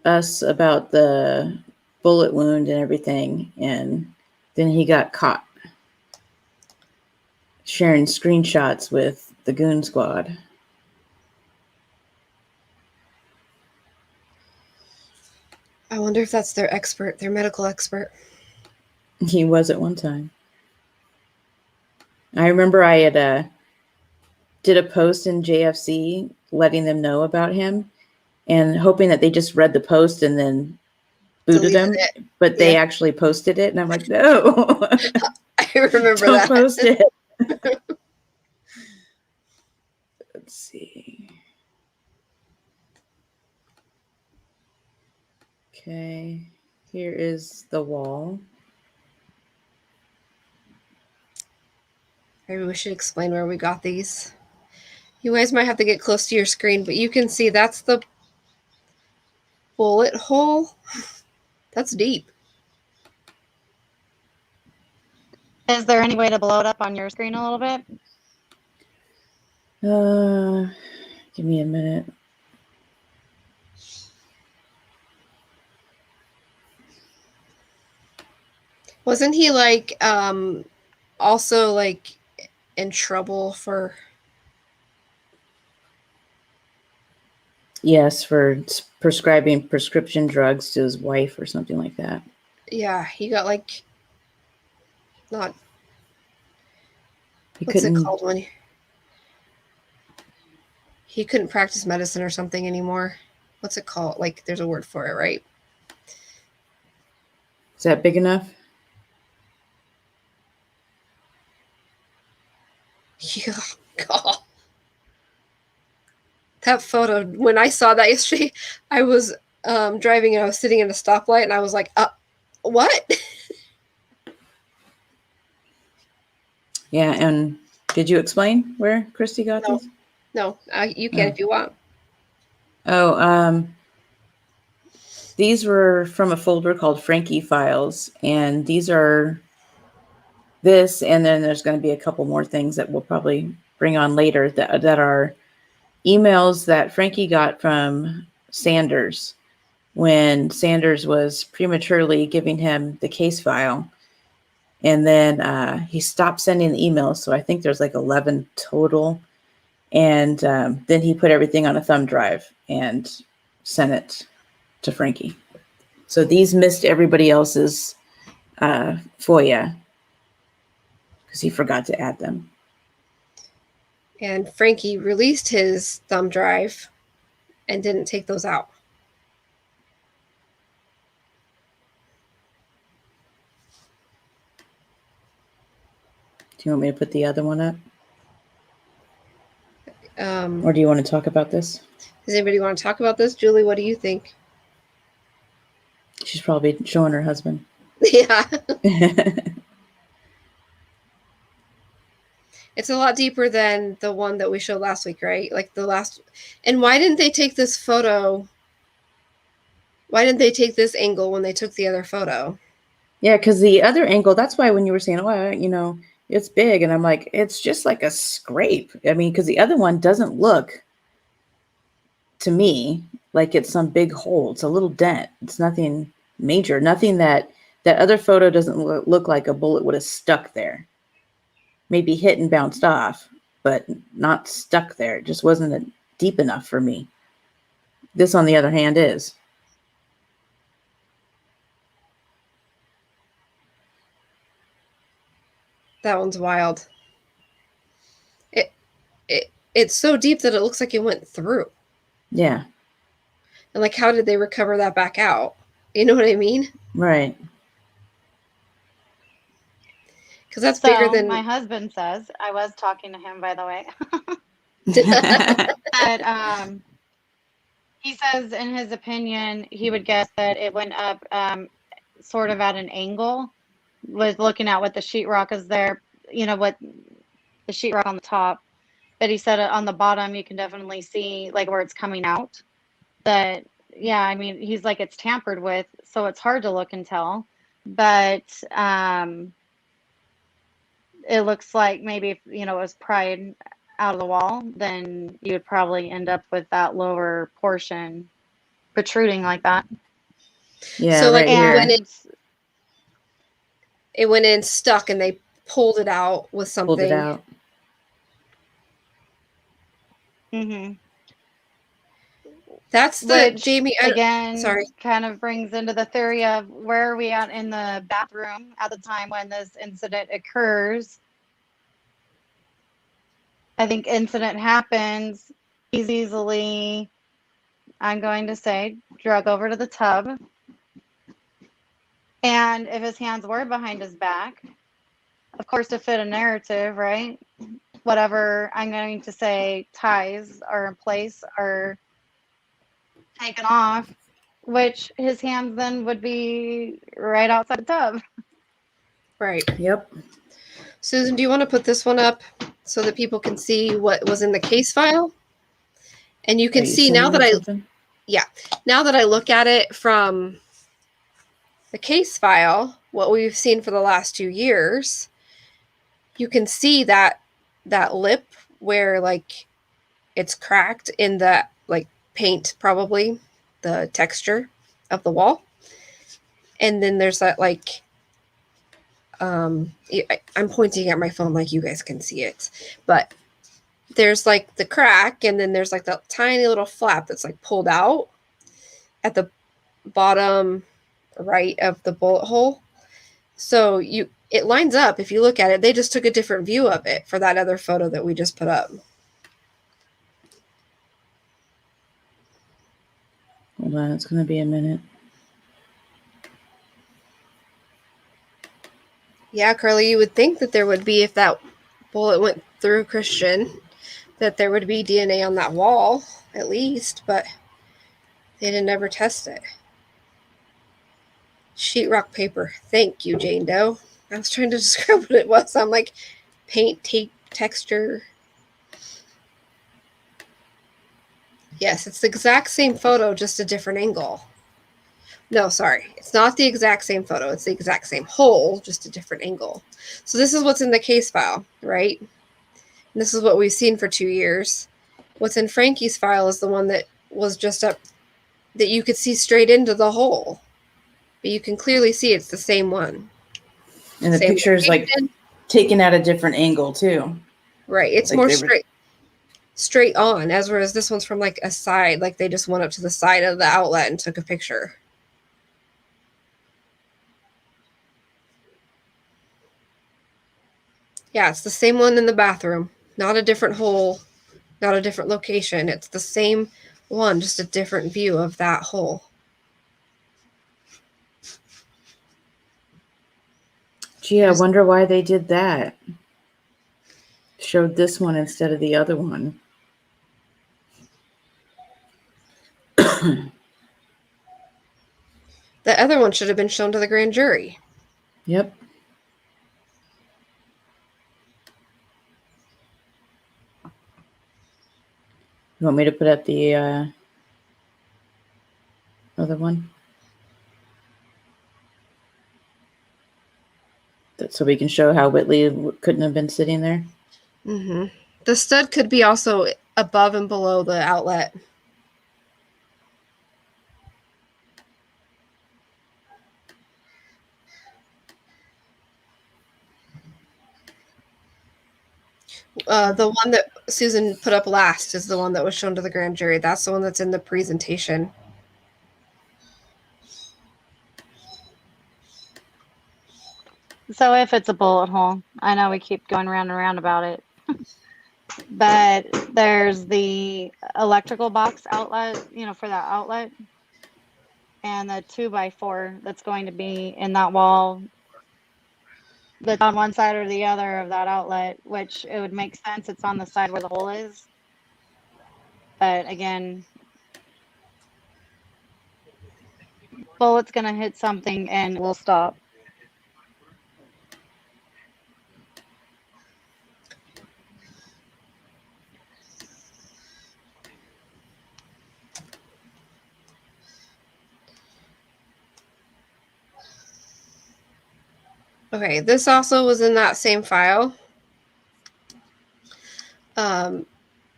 us about the bullet wound and everything, and then he got caught sharing screenshots with the goon squad. I wonder if that's their expert, their medical expert. He was at one time. I remember I had did a post in JFC letting them know about him and hoping that they just read the post and then booted him, but they actually posted it, and I'm like, no. I remember Don't that. post it. Let's see. Okay, here is the wall. Maybe we should explain where we got these. You guys might have to get close to your screen, but you can see that's the bullet hole. That's deep. Is there any way to blow it up on your screen a little bit? Give me a minute. Wasn't he like also like in trouble for? Yes, for prescribing prescription drugs to his wife or something like that. Yeah, he got like not. He What's it couldn't. called when he couldn't practice medicine or something anymore? What's it called? Like, there's a word for it, right? Is that big enough? Yeah, God. That photo, when I saw that yesterday, I was driving and I was sitting at a stoplight and I was like, what? Yeah, and did you explain where Christy got No. these? No, you can if you want. Oh, these were from a folder called Frankie Files, and these are this, and then there's going to be a couple more things that we'll probably bring on later that are emails that Frankie got from Sanders when Sanders was prematurely giving him the case file. And then he stopped sending the emails. So I think there's like 11 total. And then he put everything on a thumb drive and sent it to Frankie. So these missed everybody else's FOIA because he forgot to add them. And Frankie released his thumb drive and didn't take those out. Do you want me to put the other one up? Um, Or do you want to talk about this? Does anybody want to talk about this? Julie, what do you think? She's probably showing her husband. Yeah. It's a lot deeper than the one that we showed last week, right? Like the last. And why didn't they take this photo? Why didn't they take this angle when they took the other photo? Yeah, because the other angle, that's why when you were saying, oh, it's big. And I'm like, it's just like a scrape. I mean, because the other one doesn't look to me like it's some big hole. It's a little dent. It's nothing major. Nothing that other photo doesn't look like a bullet would have stuck there. Maybe hit and bounced off, but not stuck there. It just wasn't deep enough for me. This, on the other hand, is. That one's wild. It's so deep that it looks like it went through. Yeah. And like, how did they recover that back out? You know what I mean? Right. Because that's So bigger than. my husband says, I was talking to him, by the way, that he says in his opinion, he would guess that it went up sort of at an angle, was looking at what the sheetrock is there, what the sheetrock on the top. But he said on the bottom, you can definitely see like where it's coming out. That, yeah, I mean, he's like, it's tampered with, so it's hard to look and tell. But it looks like maybe if, it was pried out of the wall, then you would probably end up with that lower portion protruding like that. Yeah, So like right here. it went in stuck and they pulled it out with something. Pulled it out. Mm-hmm. That's Which, Jamie. again, Sorry. kind of brings into the theory of where are we at in the bathroom at the time when this incident occurs. I think incident happens. He's easily, I'm going to say, drug over to the tub. And if his hands were behind his back, of course, to fit a narrative, right? Whatever I'm going to say ties are in place are taken off, which his hands then would be right outside the tub. Right. Yep. Susan, do you want to put this one up so that people can see what was in the case file? And you can see now that now that I look at it from the case file, what we've seen for the last 2 years, you can see that lip where like it's cracked in the like paint, probably the texture of the wall. And then there's that like I'm pointing at my phone like you guys can see it, but there's like the crack, and then there's like that tiny little flap that's like pulled out at the bottom right of the bullet hole. So it lines up. If you look at it, they just took a different view of it for that other photo that we just put up. Hold on, it's going to be a minute. Yeah, Carly, you would think that there would be, if that bullet went through Christian, that there would be DNA on that wall, at least, but they didn't ever test it. Sheetrock paper. Thank you, Jane Doe. I was trying to describe what it was. I'm like, paint, tape, texture. Yes, it's the exact same photo, just a different angle. No, sorry. It's not the exact same photo. It's the exact same hole, just a different angle. So this is what's in the case file, right? And this is what we've seen for 2 years. What's in Frankie's file is the one that was just up, that you could see straight into the hole. But you can clearly see it's the same one. And the Same picture is like location. taken at a different angle too. Right. It's Like more they were- straight on, as whereas this one's from like a side, like they just went up to the side of the outlet and took a picture. Yeah, it's the same one in the bathroom, not a different hole, not a different location. It's the same one, just a different view of that hole. Gee, I wonder why they did that. Showed this one instead of the other one. The other one should have been shown to the grand jury. Yep. You want me to put up the other one? So we can show how Whitley couldn't have been sitting there? Mm-hmm. The stud could be also above and below the outlet. The one that Susan put up last is the one that was shown to the grand jury. That's the one that's in the presentation. So if it's a bullet hole, I know we keep going round and round about it, but there's the electrical box outlet, for that outlet, and the 2x4 that's going to be in that wall that's on one side or the other of that outlet, which it would make sense. It's on the side where the hole is. But again, bullet's going to hit something and we'll stop. Okay, this also was in that same file.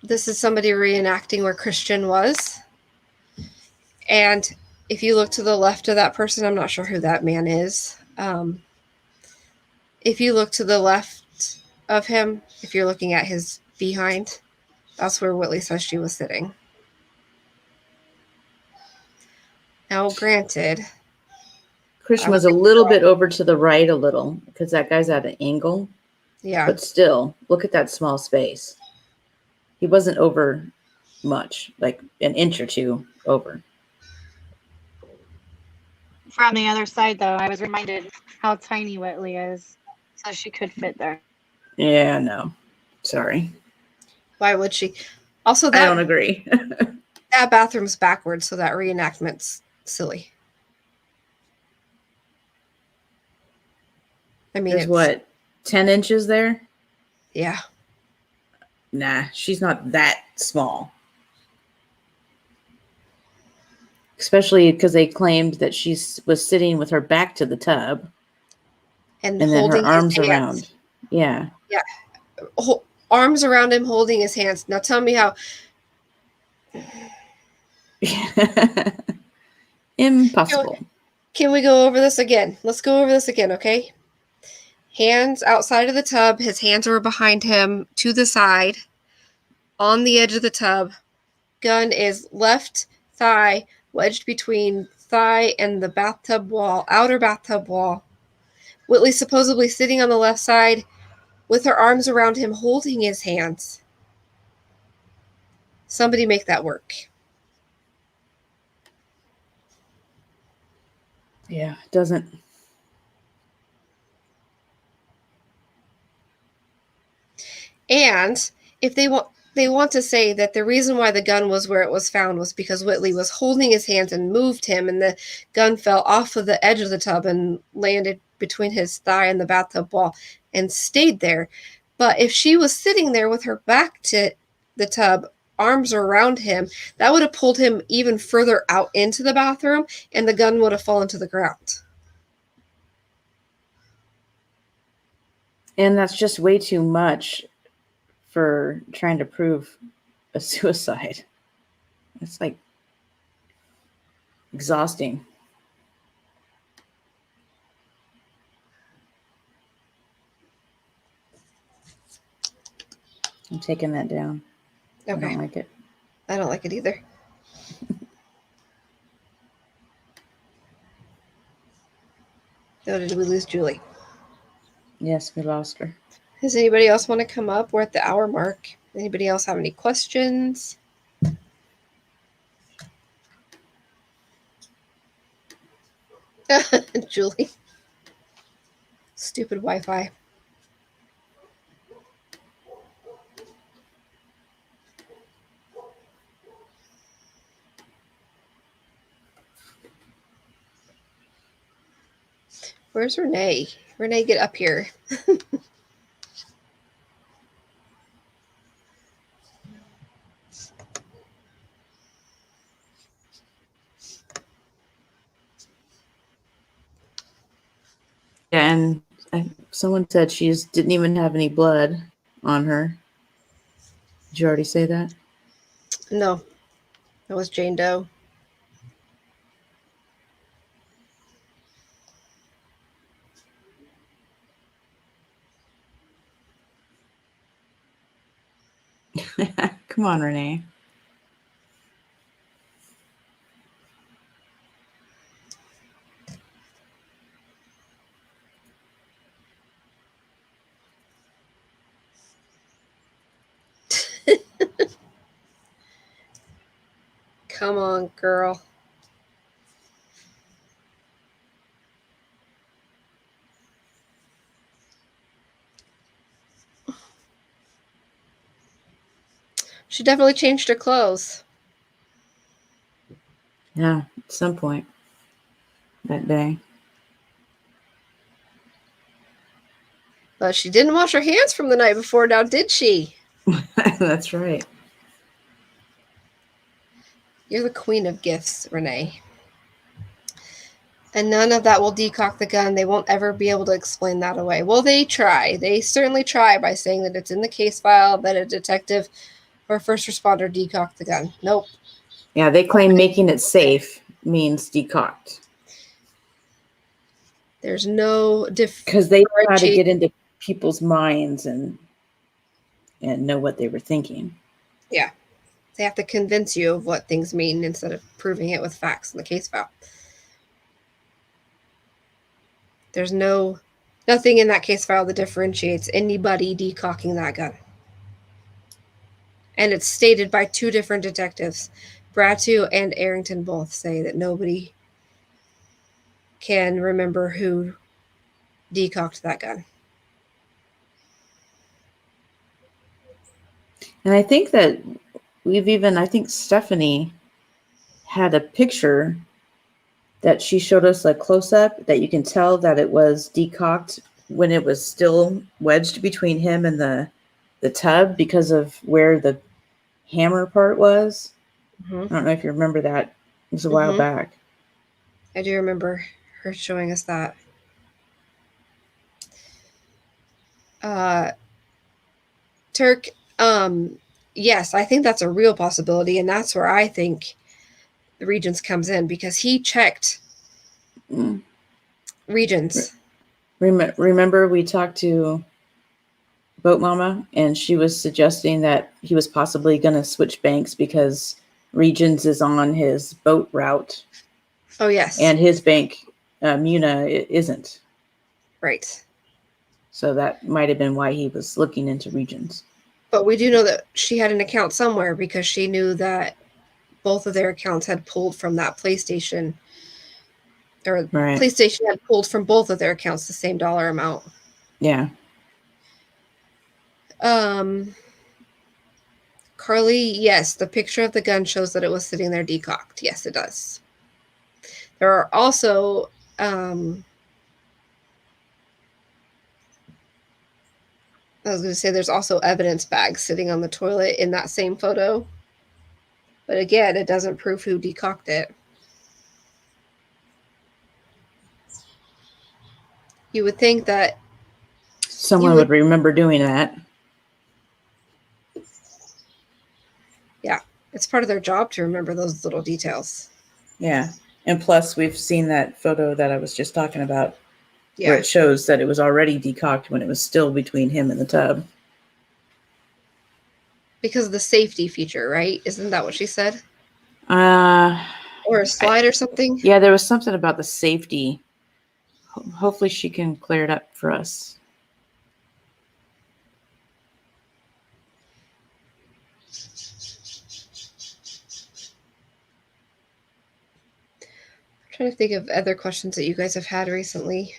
This is somebody reenacting where Christian was. And if you look to the left of that person, I'm not sure who that man is. If you look to the left of him, if you're looking at his behind, that's where Whitley says she was sitting. Now, granted, Christian was a little bit over to the right a little because that guy's at an angle. Yeah. But still, look at that small space. He wasn't over much, like an inch or two over. From the other side, though, I was reminded how tiny Whitley is, so she could fit there. Yeah, no. Sorry. Why would she? Also, I don't agree. That bathroom's backwards, so that reenactment's silly. I mean, There's what, 10 inches there? Yeah. Nah, she's not that small. Especially because they claimed that she was sitting with her back to the tub. And then her arms around. Yeah. Yeah. Arms around him, holding his hands. Now tell me how. Impossible. Can we go over this again? Let's go over this again, okay? Hands outside of the tub. His hands are behind him to the side on the edge of the tub. Gun is left thigh wedged between thigh and the bathtub wall, outer bathtub wall. Whitley supposedly sitting on the left side with her arms around him holding his hands. Somebody make that work. Yeah, it doesn't. And if they want to say that the reason why the gun was where it was found was because Whitley was holding his hands and moved him, and the gun fell off of the edge of the tub and landed between his thigh and the bathtub wall and stayed there. But if she was sitting there with her back to the tub, arms around him, that would have pulled him even further out into the bathroom, and the gun would have fallen to the ground. And that's just way too much for trying to prove a suicide. It's like exhausting. I'm taking that down. Okay. I don't like it. I don't like it either. Oh, did we lose Julie? Yes, we lost her. Does anybody else want to come up? We're at the hour mark. Anybody else have any questions? Julie. Stupid Wi-Fi. Where's Renee? Renee, get up here. Yeah, and someone said she didn't even have any blood on her. Did you already say that? No, that was Jane Doe. Come on, Renee. Come on, girl. She definitely changed her clothes. Yeah, at some point that day. But she didn't wash her hands from the night before, now did she? That's right. You're the queen of gifts, Renee. And none of that will decock the gun. They won't ever be able to explain that away. Well, they try. They certainly try by saying that it's in the case file, that a detective or first responder decocked the gun. Nope. Yeah, they claim making it safe means decocked. There's no because they know how to get into people's minds and know what they were thinking. Yeah. They have to convince you of what things mean instead of proving it with facts in the case file. There's nothing in that case file that differentiates anybody decocking that gun. And it's stated by two different detectives. Bratu and Arrington both say that nobody can remember who decocked that gun. And I think that I think Stephanie had a picture that she showed us, a close-up, that you can tell that it was decocked when it was still wedged between him and the tub because of where the hammer part was. Mm-hmm. I don't know if you remember that. It was a while back. I do remember her showing us that. Turk, yes, I think that's a real possibility, and that's where I think the Regents comes in, because he checked Regents. Remember we talked to Boat Mama, and she was suggesting that he was possibly going to switch banks because Regions is on his boat route. Oh, yes. And his bank, Muna, isn't. Right. So that might have been why he was looking into Regions. But we do know that she had an account somewhere because she knew that both of their accounts had pulled from that PlayStation. Or right. PlayStation had pulled from both of their accounts the same dollar amount. Yeah. Carly, yes, the picture of the gun shows that it was sitting there decocked. Yes, it does. There are also I was going to say there's also evidence bags sitting on the toilet in that same photo. But again, it doesn't prove who decocked it. You would think that someone would remember doing that. Yeah, it's part of their job to remember those little details. Yeah. And plus, we've seen that photo that I was just talking about, where Yeah, it shows that it was already decocked when it was still between him and the tub. because of the safety feature, right? Isn't that what she said? Uh, Or a slide or something? yeah, there was something about the safety. Hopefully she can clear it up for us. I'm trying to think of other questions that you guys have had recently.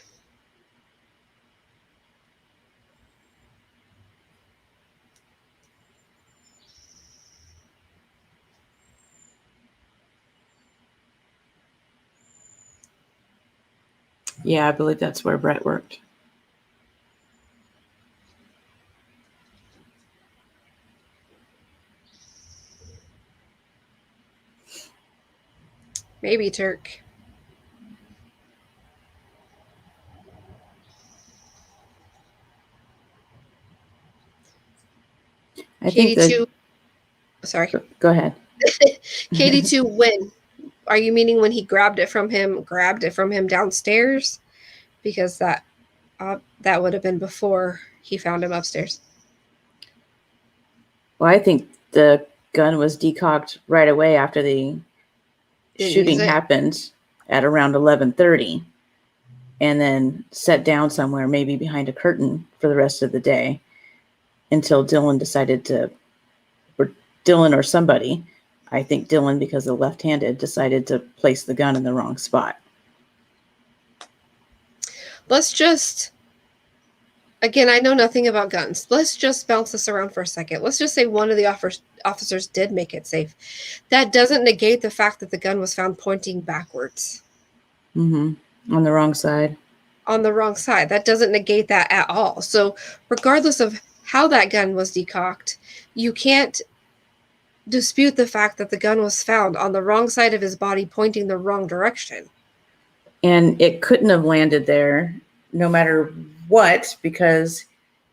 Yeah, I believe that's where Brett worked. Maybe Turk. I think that. Sorry. Go ahead. KD2, when? Are you meaning when he grabbed it from him downstairs? Because that would have been before he found him upstairs. Well, I think the gun was decocked right away after the shooting happened at around 11:30, and then set down somewhere, maybe behind a curtain, for the rest of the day until Dylan decided to, or Dylan or somebody, I think Dylan, because of left-handed, decided to place the gun in the wrong spot. Let's just, again, I know nothing about guns. Let's just bounce this around for a second. Let's just say one of the officers did make it safe. That doesn't negate the fact that the gun was found pointing backwards. Mm-hmm. On the wrong side. On the wrong side. That doesn't negate that at all. So regardless of how that gun was decocked, you can't dispute the fact that the gun was found on the wrong side of his body, pointing the wrong direction. And it couldn't have landed there no matter what, because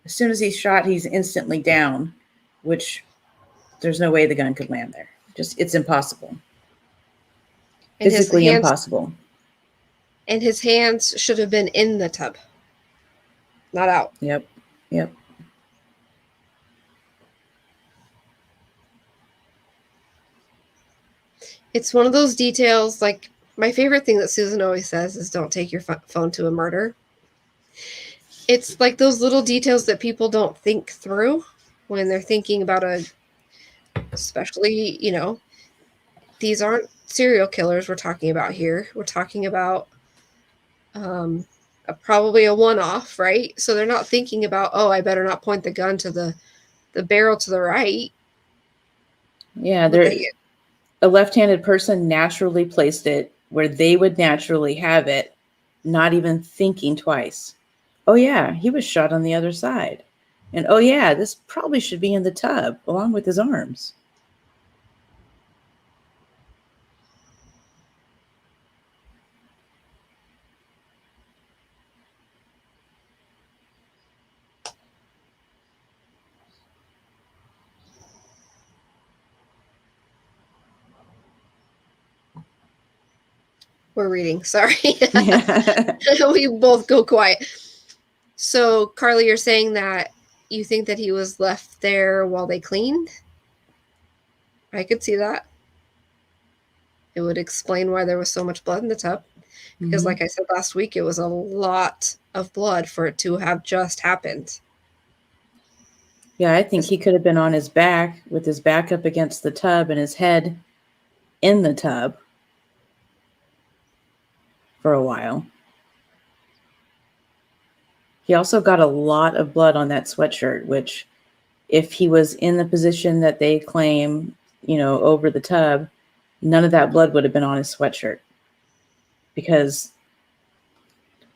as soon as he's shot, he's instantly down, which there's no way the gun could land there. It's impossible. And physically impossible. And his hands should have been in the tub, not out. Yep. It's one of those details, like my favorite thing that Susan always says is don't take your phone to a murder. It's like those little details that people don't think through when they're thinking about especially, these aren't serial killers we're talking about here. We're talking about probably a one-off, right? So they're not thinking about, oh, I better not point the gun to the barrel to the right. Yeah, a left-handed person naturally placed it where they would naturally have it, not even thinking twice. Oh yeah, he was shot on the other side. And oh yeah, this probably should be in the tub along with his arms. We're reading, sorry. We both go quiet. So, Carly, you're saying that you think that he was left there while they cleaned? I could see that. It would explain why there was so much blood in the tub. Because, like I said last week, it was a lot of blood for it to have just happened. Yeah, I think he could have been on his back with his back up against the tub and his head in the tub for a while. He also got a lot of blood on that sweatshirt, which if he was in the position that they claim, over the tub, none of that blood would have been on his sweatshirt because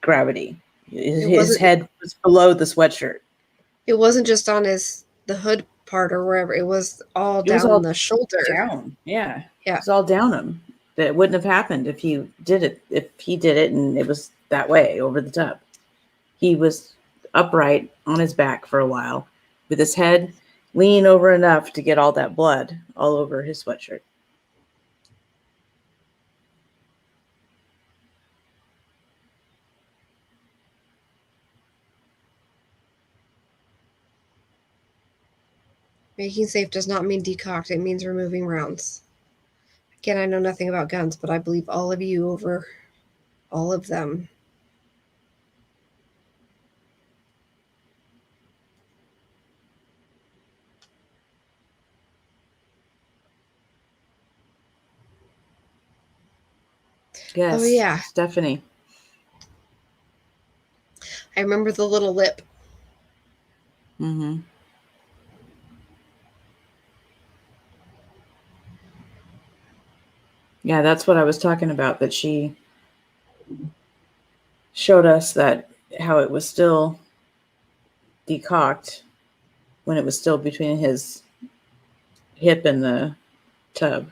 gravity. His head was below the sweatshirt. It wasn't just on the hood part or wherever. It was all down the shoulder. Down, yeah. Yeah. It was all down him. That wouldn't have happened if he did it and it was that way over the tub. He was upright on his back for a while with his head leaning over enough to get all that blood all over his sweatshirt. Making safe does not mean decocked. It means removing rounds. Again, I know nothing about guns, but I believe all of you over all of them. Yes. Oh, yeah. Stephanie. I remember the little lip. Mm-hmm. Yeah, that's what I was talking about, that she showed us that how it was still decocked when it was still between his hip and the tub.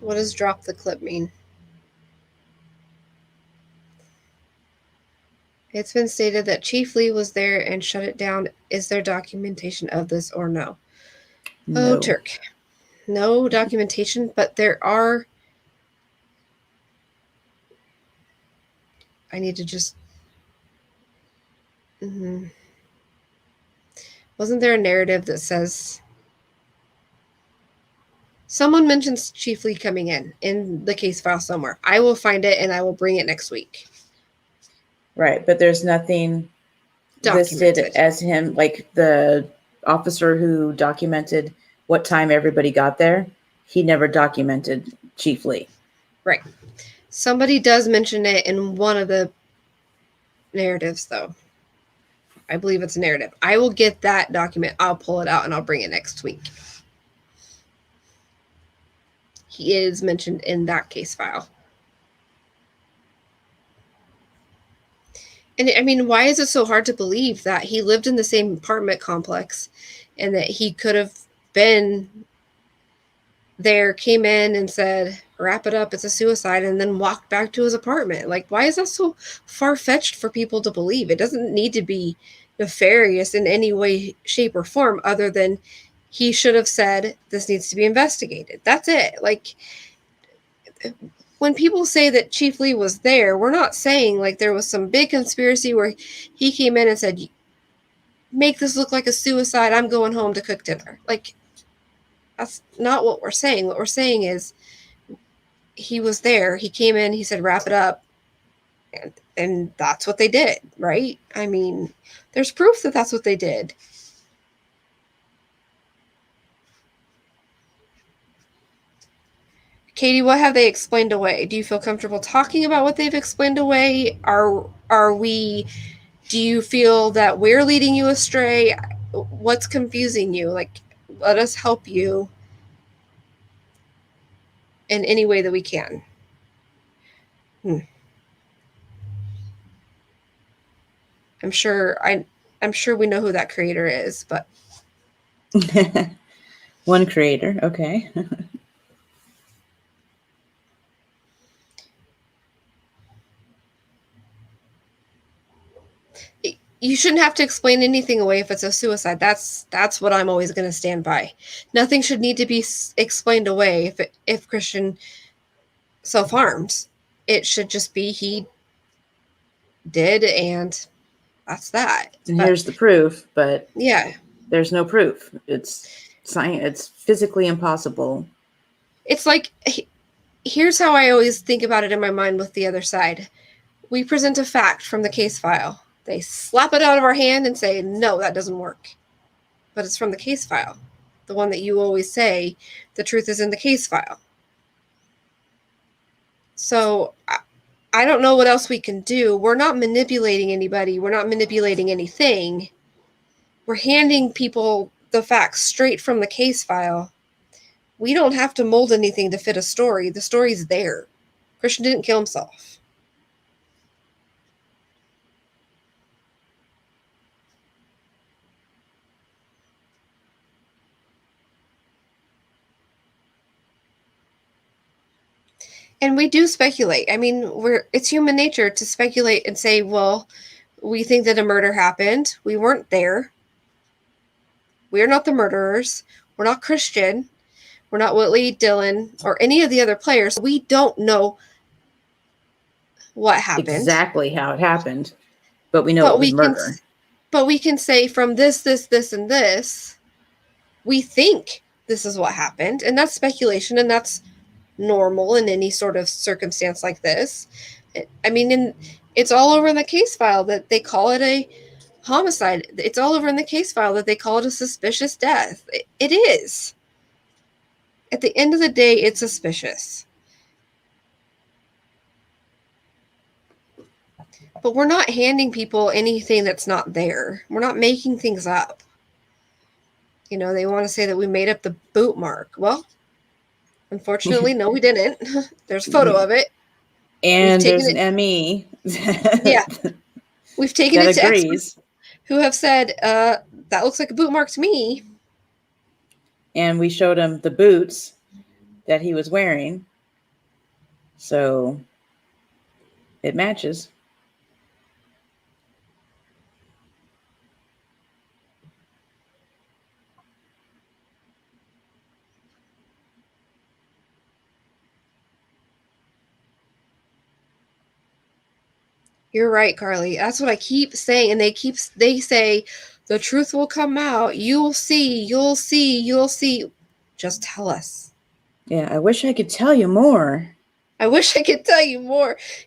What does drop the clip mean? It's been stated that Chief Lee was there and shut it down. Is there documentation of this or no? No. Oh, Turk. No documentation, but there are. I need to just. Wasn't there a narrative that says. Someone mentions Chief Lee coming in the case file somewhere. I will find it and I will bring it next week. Right, but there's nothing listed as him, like the officer who documented what time everybody got there. He never documented Chief Lee. Right. Somebody does mention it in one of the narratives, though. I believe it's a narrative. I will get that document. I'll pull it out and I'll bring it next week. He is mentioned in that case file. And I mean, why is it so hard to believe that he lived in the same apartment complex and that he could have been there, came in and said, wrap it up, it's a suicide, and then walked back to his apartment? Like, why is that so far-fetched for people to believe? It doesn't need to be nefarious in any way, shape, or form other than he should have said, this needs to be investigated. That's it. Like, when people say that Chief Lee was there, we're not saying like there was some big conspiracy where he came in and said, make this look like a suicide, I'm going home to cook dinner. Like, that's not what we're saying. What we're saying is he was there, he came in, he said, wrap it up, and that's what they did, right? I mean, there's proof that that's what they did. Katie, what have they explained away? Do you feel comfortable talking about what they've explained away? Do you feel that we're leading you astray? What's confusing you? Like, let us help you in any way that we can. I'm sure we know who that creator is, but one creator, okay. You shouldn't have to explain anything away if it's a suicide. That's what I'm always going to stand by. Nothing should need to be explained away if Christian self-harms. It should just be he did, and that's that. And here's the proof, but yeah, there's no proof. It's science. It's physically impossible. It's like, here's how I always think about it in my mind with the other side. We present a fact from the case file. They slap it out of our hand and say, no, that doesn't work. But it's from the case file. The one that you always say, the truth is in the case file. So I don't know what else we can do. We're not manipulating anybody. We're not manipulating anything. We're handing people the facts straight from the case file. We don't have to mold anything to fit a story. The story's there. Christian didn't kill himself. And we do speculate. I mean, it's human nature to speculate and say, well, we think that a murder happened. We weren't there. We're not the murderers. We're not Christian. We're not Whitley, Dylan, or any of the other players. We don't know what happened. Exactly how it happened. But we know it was murder. But we can say from this, and this, we think this is what happened. And that's speculation, and that's normal in any sort of circumstance like this. I mean, it's all over in the case file that they call it a homicide. It's all over in the case file that they call it a suspicious death. It is. At the end of the day, it's suspicious. But we're not handing people anything that's not there. We're not making things up. You know, they want to say that we made up the boot mark. Well, unfortunately, no, we didn't. There's a photo of it. And there's an ME. Yeah. We've taken it to experts who have said, that looks like a boot mark to me. And we showed him the boots that he was wearing. So it matches. You're right, Carly. That's what I keep saying. And they say the truth will come out. You'll see. Just tell us. Yeah, I wish I could tell you more.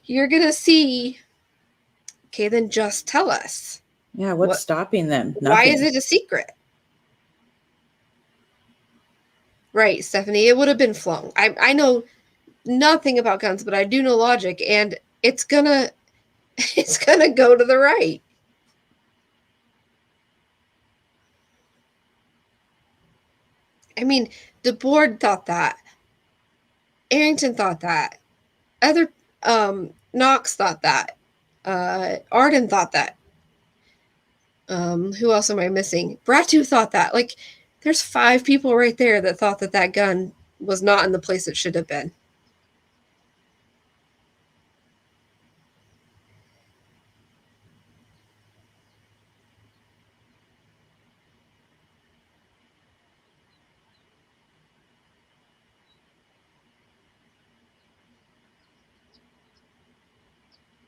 You're going to see. Okay, then just tell us. Yeah, what's stopping them? Nothing. Why is it a secret? Right, Stephanie, it would have been flown. I know nothing about guns, but I do know logic, and it's gonna go to the right. I mean, the board thought that. Arrington thought that. Other Knox thought that. Arden thought that. Who else am I missing? Bratu thought that. Like, there's 5 people right there that thought that gun was not in the place it should have been.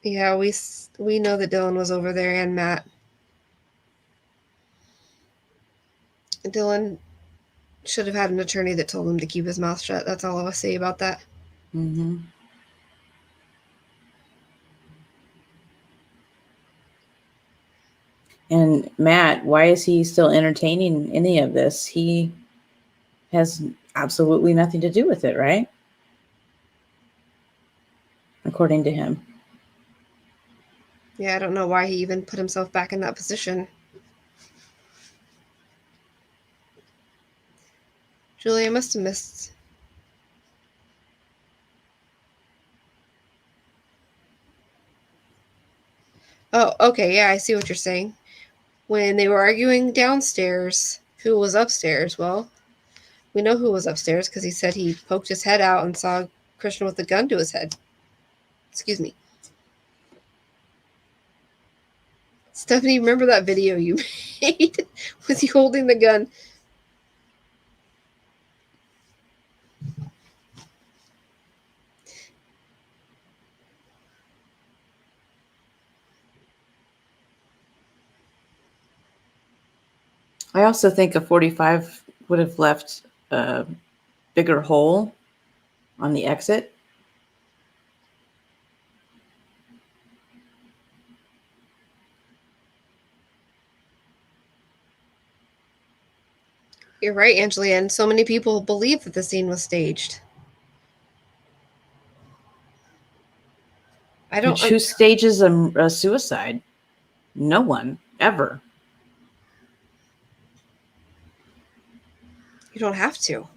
Yeah, we know that Dylan was over there, and Matt. Dylan should have had an attorney that told him to keep his mouth shut. That's all I'll say about that. Mm-hmm. And Matt, why is he still entertaining any of this? He has absolutely nothing to do with it, right? According to him. Yeah, I don't know why he even put himself back in that position. Julie, I must have missed. Oh, okay, yeah, I see what you're saying. When they were arguing downstairs, who was upstairs? Well, we know who was upstairs because he said he poked his head out and saw Christian with a gun to his head. Excuse me. Stephanie, remember that video you made with you holding the gun? I also think a 45 would have left a bigger hole on the exit. You're right, Angela, and so many people believe that the scene was staged. I don't. Who stages a suicide? No one, ever. You don't have to.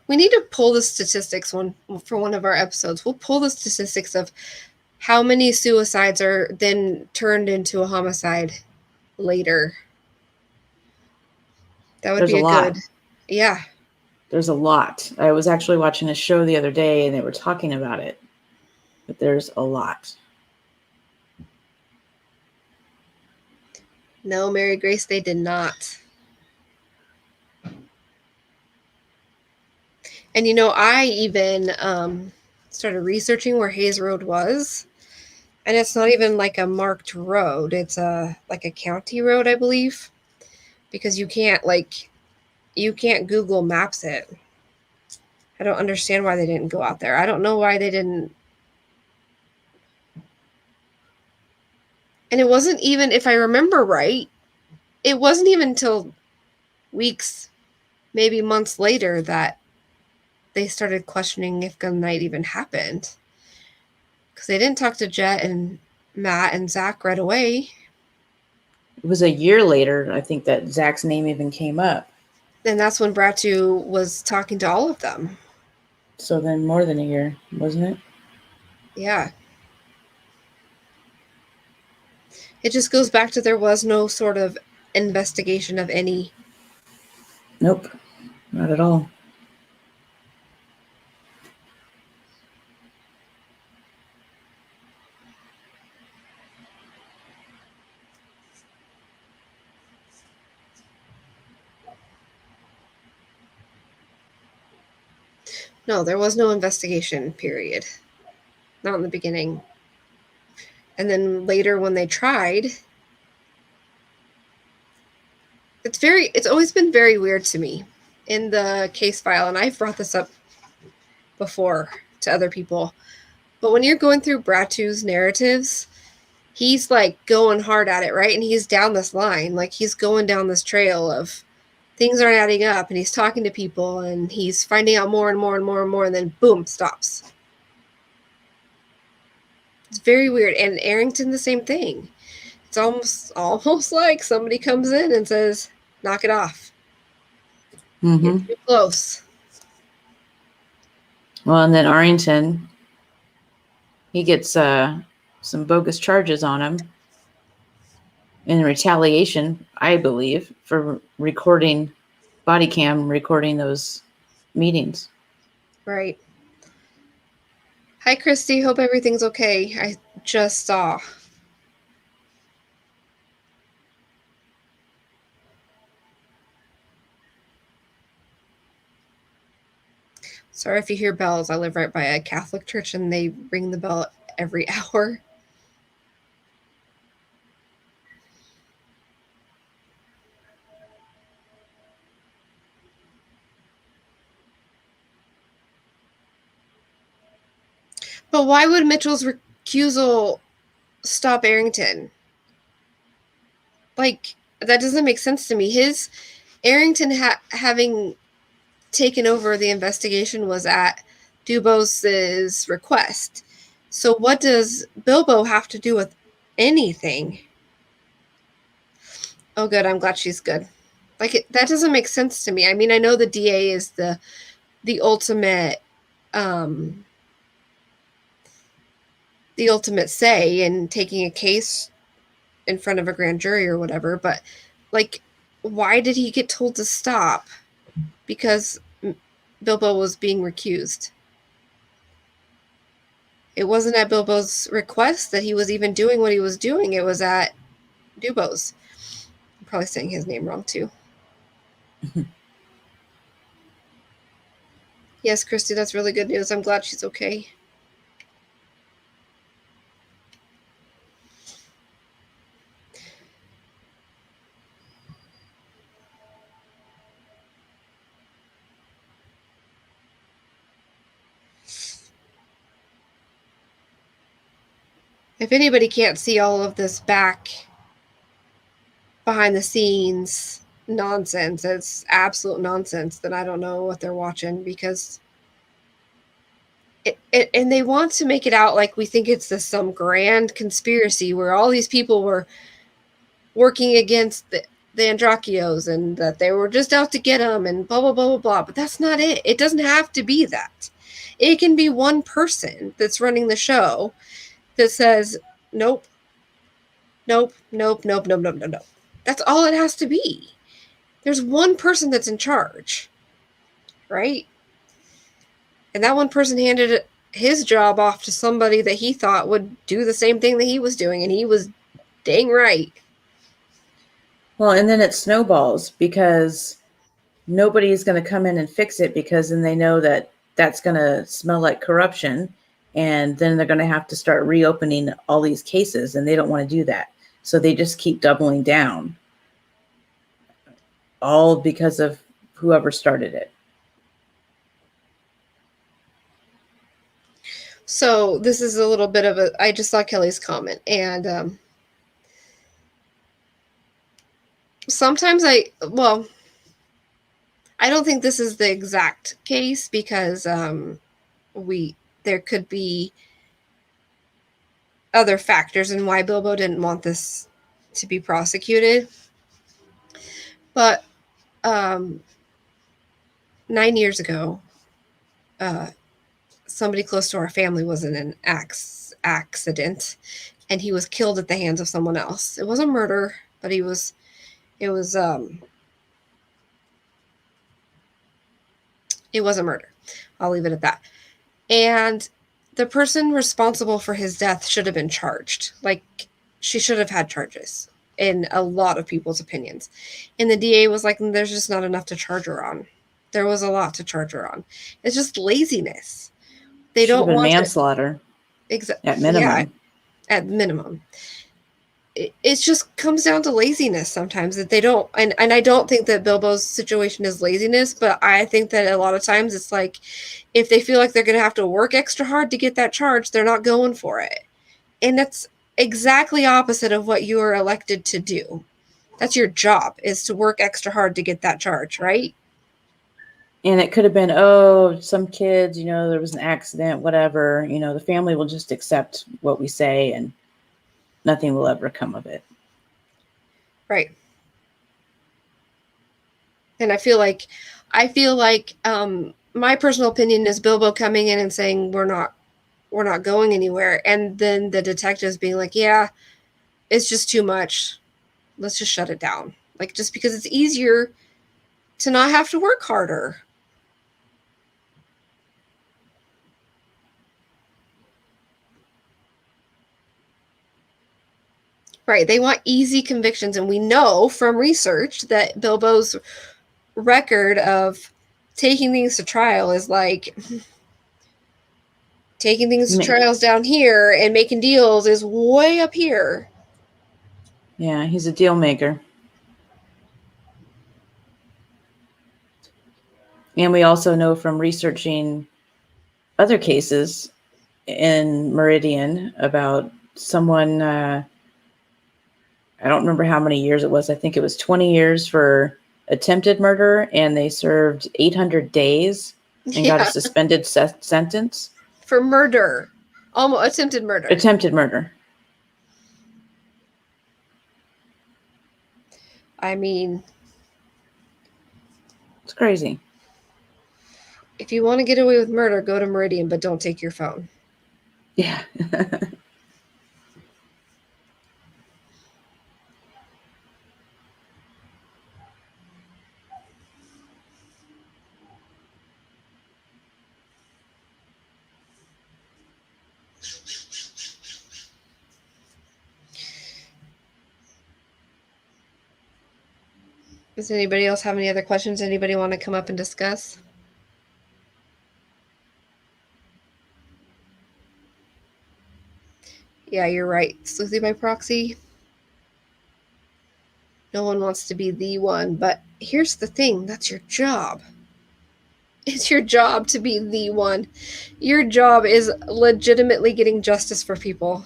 We need to pull the statistics for one of our episodes. We'll pull the statistics of how many suicides are then turned into a homicide later. That would There's be a lot. good. Yeah. There's a lot. I was actually watching a show the other day and they were talking about it. But there's a lot. No, Mary Grace, they did not. And I even started researching where Hayes Road was, and it's not even like a marked road. It's like a county road, I believe, because you can't Google Maps it. I don't understand why they didn't go out there. I don't know why they didn't. And it wasn't even, if I remember right, it wasn't even until weeks, maybe months later that they started questioning if gun night even happened. Because they didn't talk to Jet and Matt and Zach right away. It was a year later, I think, that Zach's name even came up. And that's when Bratu was talking to all of them. So then more than a year, wasn't it? Yeah. It just goes back to there was no sort of investigation of any. Nope, not at all. No, there was no investigation, period. Not in the beginning. And then later when they tried, it's always been very weird to me in the case file, and I've brought this up before to other people. But when you're going through Bratu's narratives, he's like going hard at it, right? And he's down this line, like he's going down this trail of things aren't adding up, and he's talking to people and he's finding out more and more and more and more, and then boom, stops. It's very weird. And Arrington, the same thing. It's almost like somebody comes in and says, knock it off. Mm-hmm. You're too close. Well, and then Arrington, he gets some bogus charges on him in retaliation, I believe, for body cam recording those meetings. Right. Hi, Christy. Hope everything's okay. I just saw. Sorry if you hear bells. I live right by a Catholic church and they ring the bell every hour. But why would Mitchell's recusal stop Arrington? Like, that doesn't make sense to me. His Arrington having taken over the investigation was at Dubos's request. So what does Bilbo have to do with anything? Oh, good. I'm glad she's good. Like, that doesn't make sense to me. I mean, I know the DA is the ultimate say in taking a case in front of a grand jury or whatever, but like, why did he get told to stop? Because Bilbo was being recused. It wasn't at Bilbo's request that he was even doing what he was doing. It was at Dubos. I'm probably saying his name wrong too. Yes, Christy, that's really good news. I'm glad she's okay. if anybody can't see all of this behind the scenes nonsense, it's absolute nonsense, then I don't know what they're watching, because and they want to make it out like we think it's some grand conspiracy where all these people were working against the Andreacchios and that they were just out to get them and blah, blah, blah, blah, blah. But that's not it. It doesn't have to be that. It can be one person that's running the show that says, nope, nope, nope, nope, nope, nope, nope, nope. That's all it has to be. There's one person that's in charge, right? And that one person handed his job off to somebody that he thought would do the same thing that he was doing, and he was dang right. Well, and then it snowballs because nobody's going to come in and fix it, because then they know that that's going to smell like corruption, and then they're going to have to start reopening all these cases, and they don't want to do that. So they just keep doubling down, all because of whoever started it. So this is a little bit of I just saw Kelly's comment, and sometimes I don't think this is the exact case, because there could be other factors in why Bilbo didn't want this to be prosecuted. But 9 years ago, somebody close to our family was in an accident, and he was killed at the hands of someone else. It wasn't murder, but it was it wasn't murder. I'll leave it at that. And the person responsible for his death should have been charged. Like, she should have had charges, in a lot of people's opinions. And the DA was like, there's just not enough to charge her on. There was a lot to charge her on. It's just laziness. They Should don't have been want manslaughter. At minimum. Yeah, at minimum. It just comes down to laziness sometimes, that they don't, and I don't think that Bilbo's situation is laziness, but I think that a lot of times it's like, if they feel like they're going to have to work extra hard to get that charge, they're not going for it. And that's exactly opposite of what you are elected to do. That's your job, is to work extra hard to get that charge, right? And it could have been, some kids, there was an accident, whatever, the family will just accept what we say and nothing will ever come of it. Right. And I feel like my personal opinion is Bilbo coming in and saying we're not going anywhere, and then the detectives being like, yeah, it's just too much, let's just shut it down. Like, just because it's easier to not have to work harder. Right. They want easy convictions. And we know from research that Bilbo's record of taking things to trial is like taking things to trials down here, and making deals is way up here. Yeah, he's a deal maker. And we also know from researching other cases in Meridian about someone, I don't remember how many years it was. I think it was 20 years for attempted murder, and they served 800 days and got a suspended sentence. For murder. Almost attempted murder. Attempted murder. I mean, it's crazy. If you want to get away with murder, go to Meridian, but don't take your phone. Yeah. Does anybody else have any other questions? Anybody want to come up and discuss? Yeah, you're right. Sleuthy by proxy. No one wants to be the one, but here's the thing. That's your job. It's your job to be the one. Your job is legitimately getting justice for people.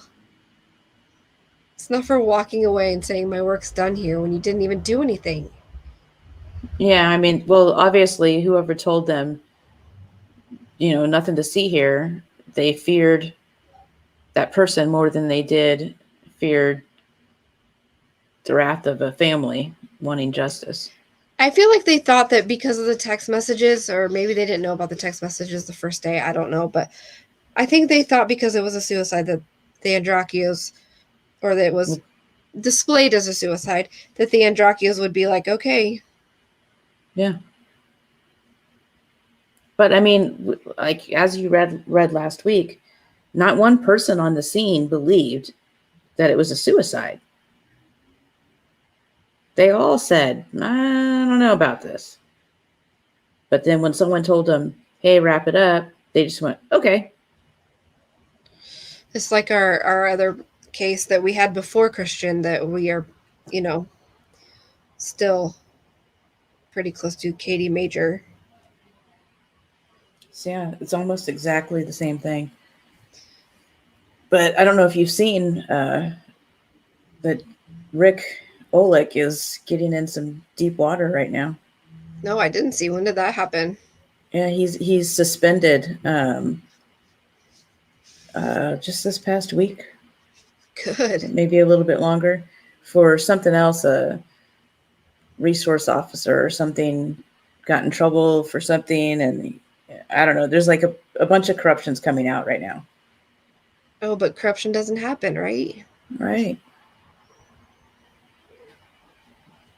It's not for walking away and saying my work's done here when you didn't even do anything. Yeah, I mean, well, obviously, whoever told them, nothing to see here, they feared that person more than they did feared the wrath of a family wanting justice. I feel like they thought that because of the text messages, or maybe they didn't know about the text messages the first day. I don't know, but I think they thought because it was a suicide that the Andreacchios, or that it was displayed as a suicide, that the Andreacchios would be like, okay. Yeah. But I mean, like as you read last week, not one person on the scene believed that it was a suicide. They all said, I don't know about this. But then when someone told them, hey, wrap it up, they just went, okay. It's like our other case that we had before Christian that we are, still pretty close to, Katie Major. So yeah, it's almost exactly the same thing. But I don't know if you've seen that Rick Olick is getting in some deep water right now. No, I didn't see. When did that happen? Yeah, he's suspended just this past week. Good. Maybe a little bit longer for something else. A resource officer or something got in trouble for something, and I don't know. There's like a bunch of corruptions coming out right now. Oh, but corruption doesn't happen, right? Right.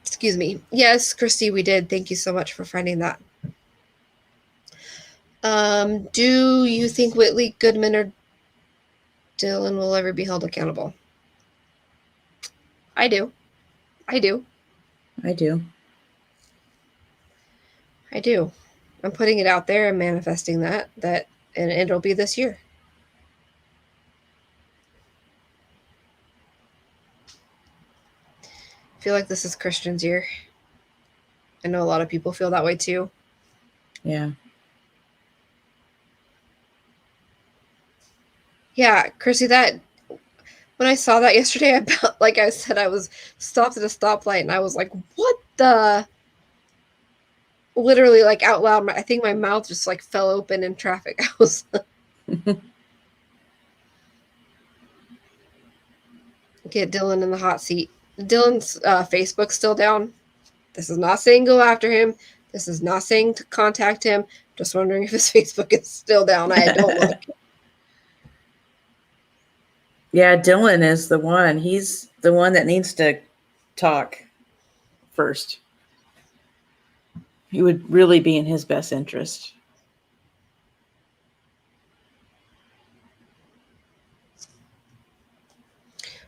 Excuse me. Yes, Christy, we did. Thank you so much for finding that. Do you think Whitley, Goodman, or Dylan will ever be held accountable? I do. I do. I do. I do. I'm putting it out there and manifesting that, and it'll be this year. I feel like this is Christian's year. I know a lot of people feel that way too. Yeah. Yeah, Chrissy, that when I saw that yesterday, like I said, I was stopped at a stoplight and I was like, what the? Literally, like out loud, I think my mouth just like fell open in traffic. I was get Dylan in the hot seat. Dylan's Facebook's still down. This is not saying go after him. This is not saying to contact him. Just wondering if his Facebook is still down. I don't look. Yeah, Dylan is the one. He's the one that needs to talk first. It would really be in his best interest.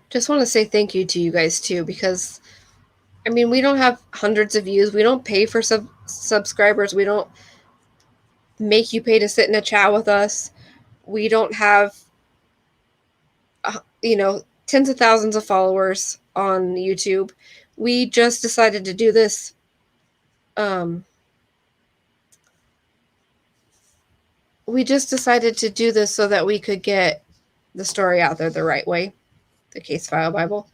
Just want to say thank you to you guys too, because I mean, we don't have hundreds of views. We don't pay for subscribers. We don't make you pay to sit in a chat with us. We don't have, tens of thousands of followers on YouTube. We just decided to do this. We just decided to do this so that we could get the story out there the right way, the Case File Bible.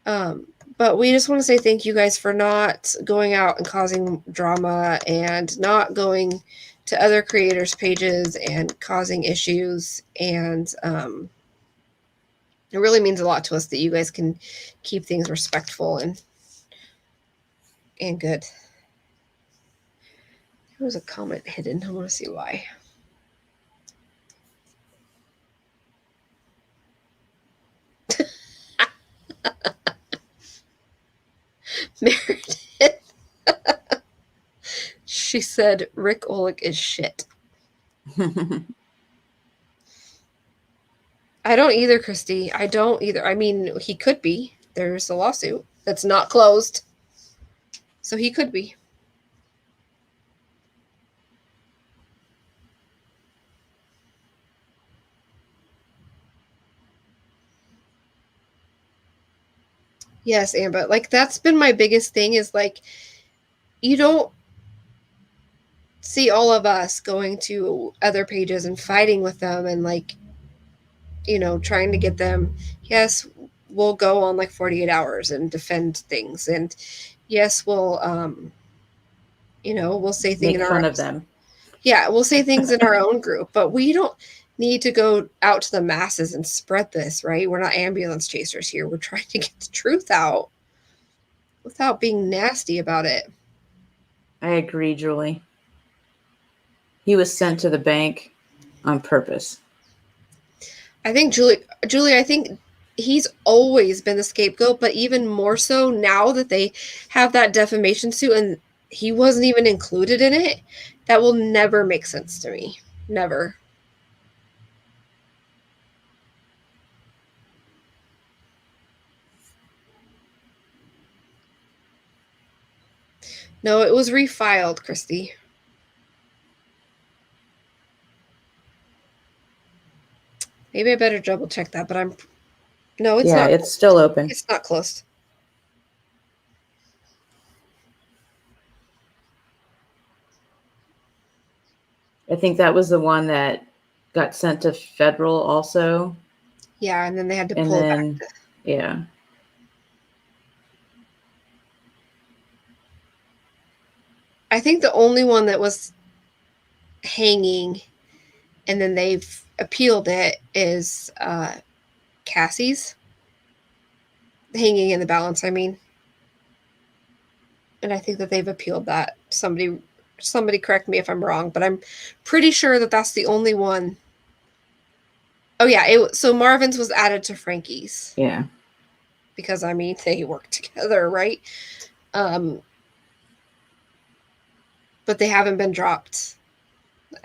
But we just want to say thank you guys for not going out and causing drama and not going to other creators' pages and causing issues. And it really means a lot to us that you guys can keep things respectful and good. There was a comment hidden. I want to see why. Meredith. She said Rick Olick is shit. I don't either, Christy. I don't either. I mean, he could be. There's a lawsuit that's not closed. So he could be. Yes, Amber. Like, that's been my biggest thing is, like, you don't see all of us going to other pages and fighting with them and, like, trying to get them. Yes, we'll go on like 48 hours and defend things. And yes, we'll we'll say things Make in our fun of them. yeah, we'll say things in our own group, but we don't need to go out to the masses and spread this, right? We're not ambulance chasers here. We're trying to get the truth out without being nasty about it. I agree, Julie. He was sent to the bank on purpose. I think Julie, I think he's always been the scapegoat, but even more so now that they have that defamation suit and he wasn't even included in it. That will never make sense to me. Never. No, it was refiled, Christy. Maybe I better double check that, but no, it's not. It's still open. It's not closed. I think that was the one that got sent to federal also. Yeah, and then they had to And pull then, back. yeah. I think the only one that was hanging and then they've appealed it is Cassie's. Hanging in the balance, I mean. And I think that they've appealed that. Somebody correct me if I'm wrong, but I'm pretty sure that that's the only one. Oh yeah, so Marvin's was added to Frankie's. Yeah. Because I mean they work together, right? But they haven't been dropped,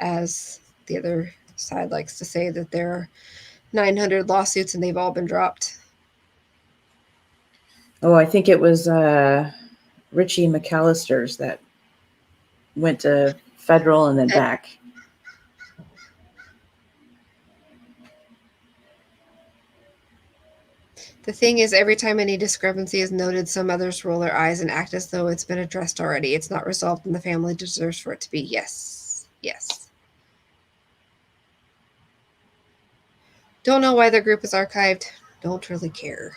as the other side likes to say that there are 900 lawsuits and they've all been dropped. Oh, I think it was Richie McAllister's that went to federal and then back. The thing is, every time any discrepancy is noted, some others roll their eyes and act as though it's been addressed already. It's not resolved and the family deserves for it to be. Yes. Yes. Don't know why their group is archived. Don't really care.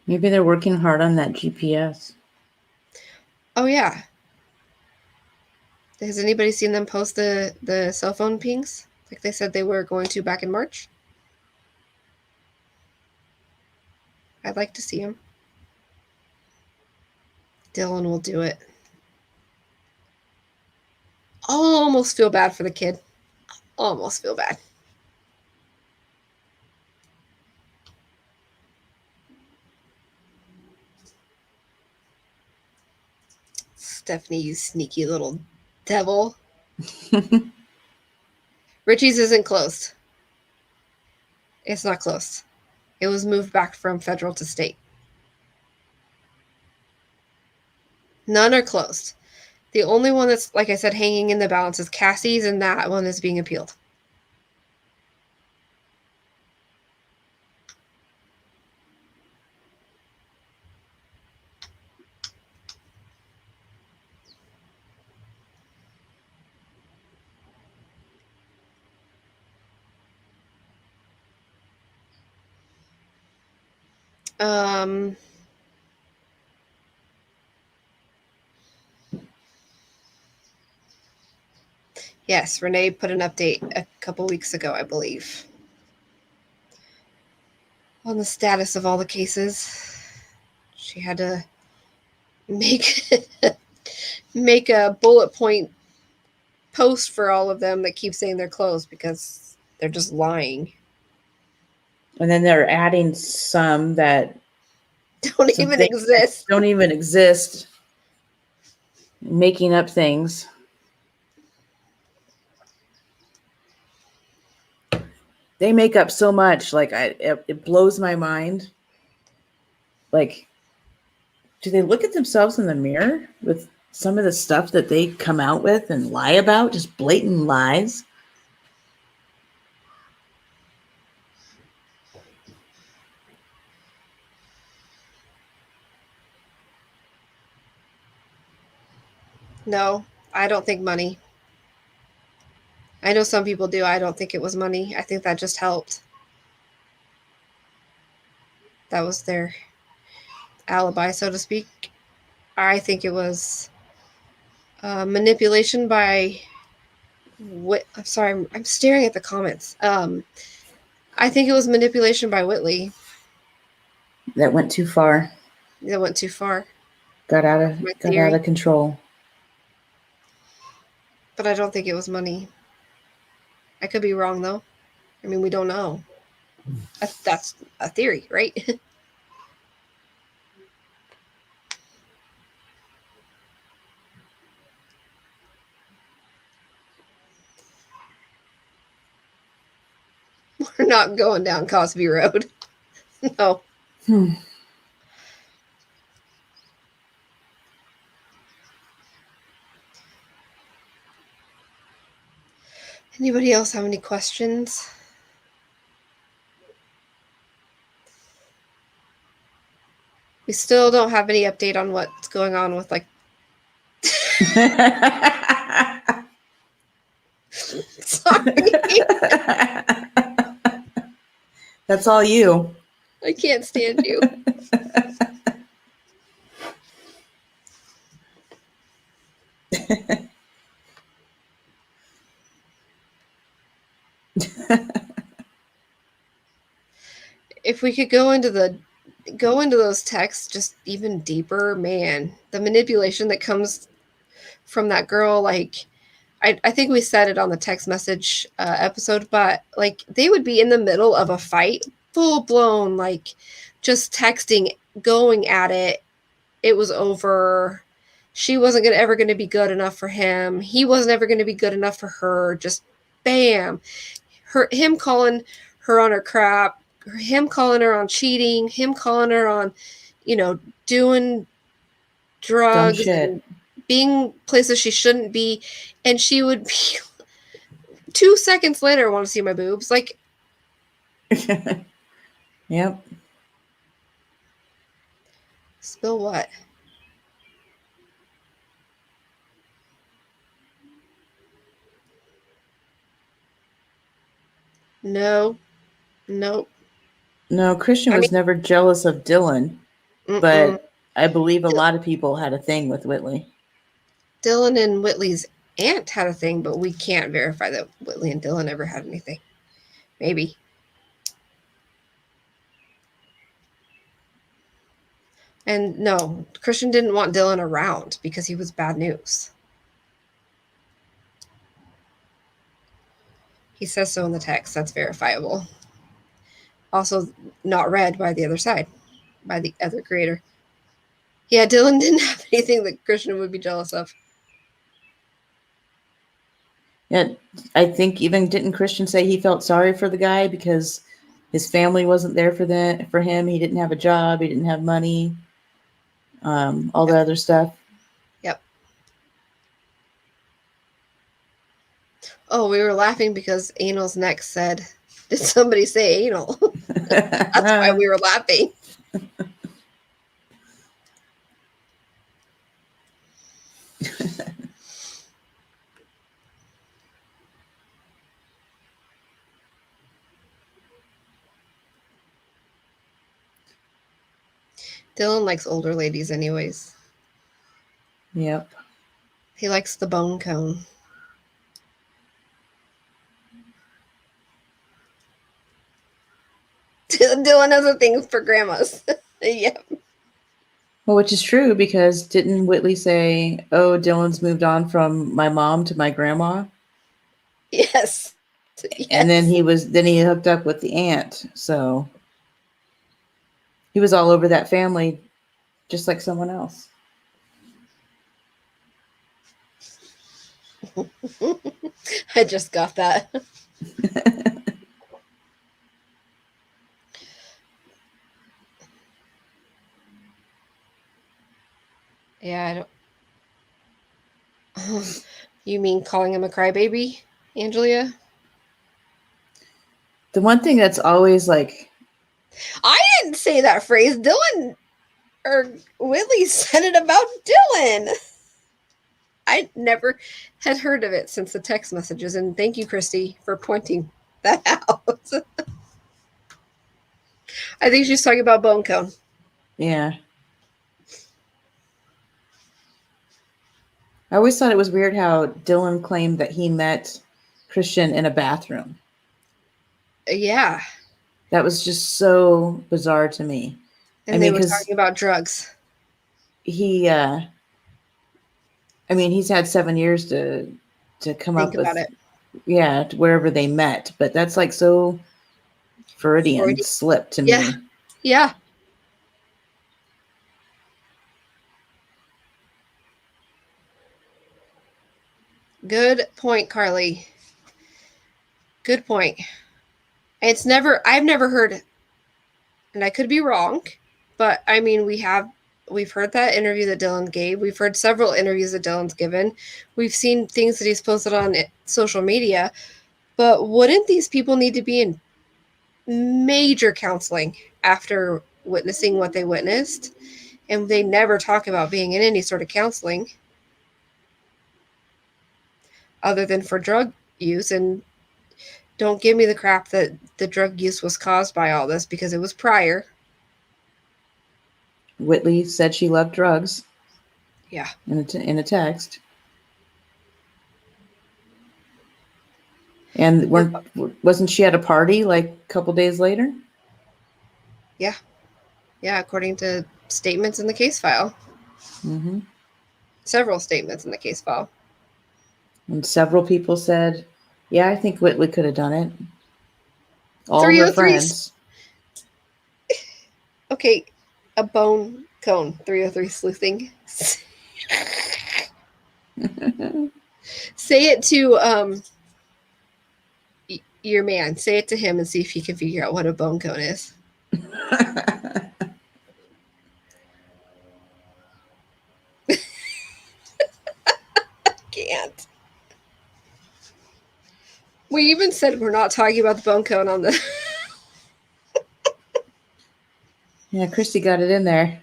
Maybe they're working hard on that GPS. Oh, yeah. Has anybody seen them post the cell phone pings? Like they said they were going to back in March? I'd like to see them. Dylan will do it. Almost feel bad for the kid. Almost feel bad. Stephanie, you sneaky little devil. Richie's isn't closed. It's not closed. It was moved back from federal to state. None are closed. The only one that's, like I said, hanging in the balance is Cassie's, and that one is being appealed. Yes, Renee put an update a couple weeks ago, I believe, on the status of all the cases. She had to make a bullet point post for all of them that keep saying they're closed because they're just lying. And then they're adding some that don't even exist. Don't even exist. Making up things. They make up so much. Like it blows my mind. Like, do they look at themselves in the mirror with some of the stuff that they come out with and lie about? Just blatant lies. No, I don't think money. I know some people do. I don't think it was money. I think that just helped. That was their alibi, so to speak. I think it was manipulation by. I'm sorry, I'm staring at the comments. I think it was manipulation by Whitley. That went too far. That went too far. Got out of control. But I don't think it was money. I could be wrong though. I mean, we don't know. That's a theory, right? We're not going down Cosby Road. No. Anybody else have any questions? We still don't have any update on what's going on with like. Sorry. That's all you. I can't stand you. If we could go into those texts just even deeper, man, the manipulation that comes from that girl, like I think we said it on the text message episode, but like they would be in the middle of a fight, full blown, like just texting, going at it. It was over. She wasn't ever going to be good enough for him. He wasn't ever going to be good enough for her. Just bam. Him calling her on her crap, him calling her on cheating, him calling her on, doing drugs and being places she shouldn't be. And she would be 2 seconds later, want to see my boobs. Like, yep. Spill what? No. Nope. No, Christian was never jealous of Dylan, but I believe a lot of people had a thing with Whitley. Dylan and Whitley's aunt had a thing, but we can't verify that Whitley and Dylan ever had anything. Maybe. And no, Christian didn't want Dylan around because he was bad news. He says so in the text. That's verifiable. Also, not read by the other side, by the other creator. Yeah, Dylan didn't have anything that Christian would be jealous of. Yeah, I think even didn't Christian say he felt sorry for the guy because his family wasn't there for him. He didn't have a job. He didn't have money. All the other stuff. Yep. Oh, we were laughing because Anal's next said, "Did somebody say anal?" That's why we were laughing. Dylan likes older ladies anyways. Yep. He likes the bone cone. Dylan has a thing for grandmas. Yep. Well, which is true because didn't Whitley say, "Oh, Dylan's moved on from my mom to my grandma"? Yes. And then he hooked up with the aunt. So he was all over that family just like someone else. I just got that. Yeah, I don't. You mean calling him a crybaby, Angelia? The one thing that's always like... I didn't say that phrase. Dylan or Whitley said it about Dylan. I never had heard of it since the text messages, and thank you, Christy, for pointing that out. I think she's talking about bone cone. Yeah. I always thought it was weird how Dylan claimed that he met Christian in a bathroom. Yeah. That was just so bizarre to me. And they were talking about drugs. He, he's had 7 years to come Think up about with, it. wherever they met. But that's like so Freudian slip to Yeah. me. Yeah. Good point, Carly. Good point. I've never heard, and I could be wrong, but I mean, we've heard that interview that Dylan gave. We've heard several interviews that Dylan's given. We've seen things that he's posted on social media. But wouldn't these people need to be in major counseling after witnessing what they witnessed? And they never talk about being in any sort of counseling other than for drug use. And don't give me the crap that the drug use was caused by all this, because it was prior. Whitley said she loved drugs. Yeah. In a text. And wasn't she at a party like a couple days later? Yeah. Yeah, according to statements in the case file. Mm-hmm. Several statements in the case file. And several people said, yeah, I think Whitley could have done it. All her 303. friends. Okay, a bone cone. 303 sleuthing. Say it to your man. Say it to him and see if he can figure out what a bone cone is. Can't. We even said we're not talking about the bone cone on the. Yeah, Christy got it in there.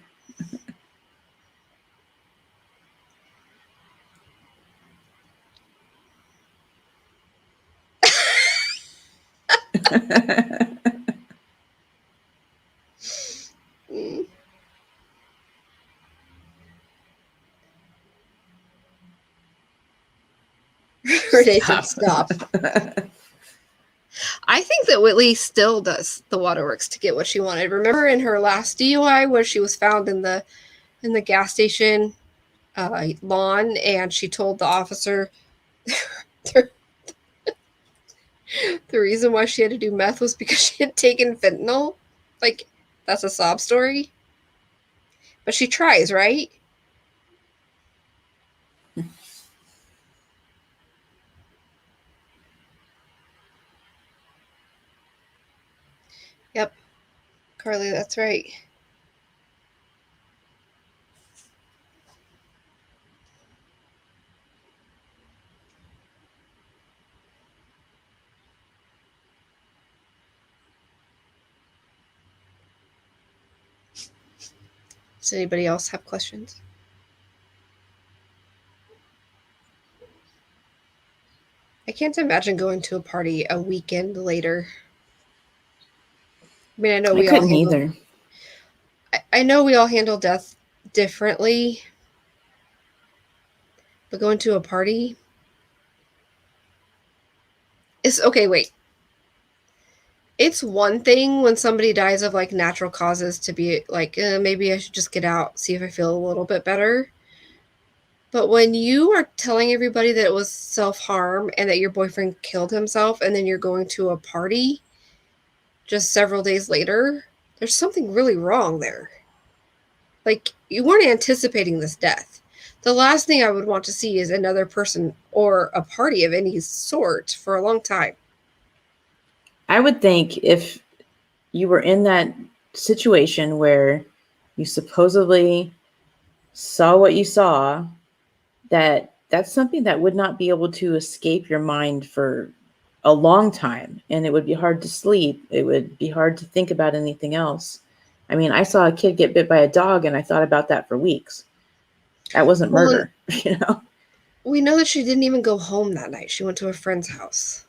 Renee said stop. I think that Whitley still does the waterworks to get what she wanted. Remember in her last DUI where she was found in the gas station lawn, and she told the officer the reason why she had to do meth was because she had taken fentanyl. Like, that's a sob story. But she tries, right? Yep. Carly, that's right. Does anybody else have questions? I can't imagine going to a party a weekend later. I mean, I know we all handle, either. I know we all handle death differently, but going to a party is okay. Wait, it's one thing when somebody dies of like natural causes to be like, maybe I should just get out, see if I feel a little bit better. But when you are telling everybody that it was self-harm and that your boyfriend killed himself, and then you're going to a party just several days later, there's something really wrong there. Like, you weren't anticipating this death. The last thing I would want to see is another person or a party of any sort for a long time. I would think if you were in that situation where you supposedly saw what you saw, that's something that would not be able to escape your mind for a long time, and it would be hard to sleep. It would be hard to think about anything else. I mean, I saw a kid get bit by a dog, and I thought about that for weeks. That wasn't murder, you know? We know that she didn't even go home that night. She went to a friend's house.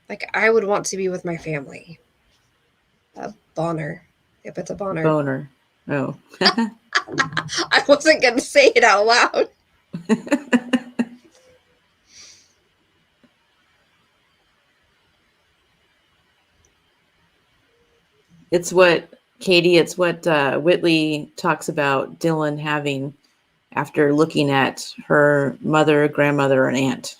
Like, I would want to be with my family. A Bonner. Yep, it's a Bonner. Boner. Oh. I wasn't going to say it out loud. It's what, Katie, it's what Whitley talks about Dylan having after looking at her mother, grandmother, and aunt.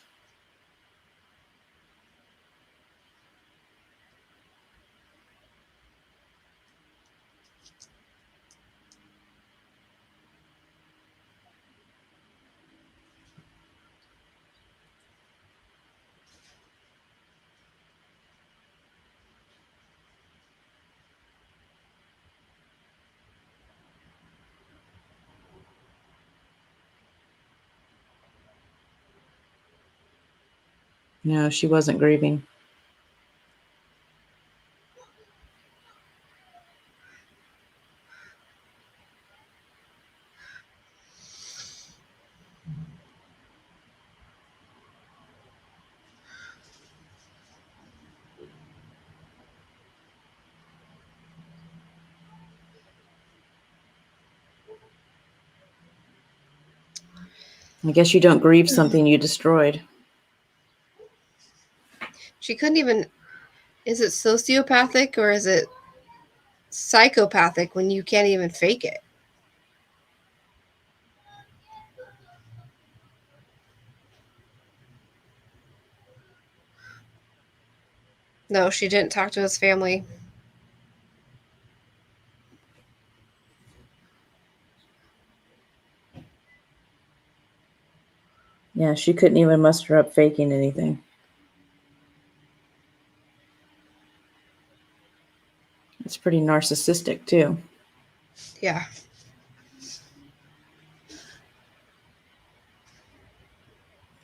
No, she wasn't grieving. I guess you don't grieve something you destroyed. She couldn't even. Is it sociopathic or is it psychopathic when you can't even fake it? No, she didn't talk to his family. Yeah, she couldn't even muster up faking anything. It's pretty narcissistic, too. Yeah.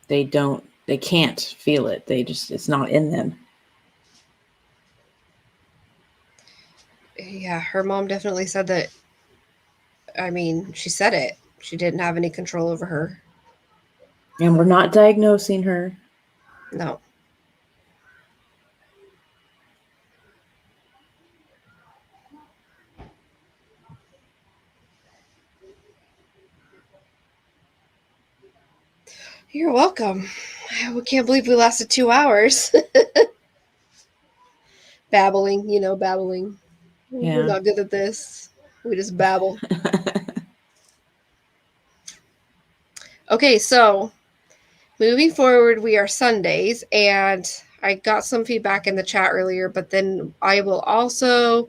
They can't feel it. It's not in them. Yeah, her mom definitely said that. I mean, she said it. She didn't have any control over her. And we're not diagnosing her. No. You're welcome. I can't believe we lasted 2 hours. Babbling, babbling. Yeah. We're not good at this. We just babble. Okay, so moving forward, we are Sundays, and I got some feedback in the chat earlier, but then I will also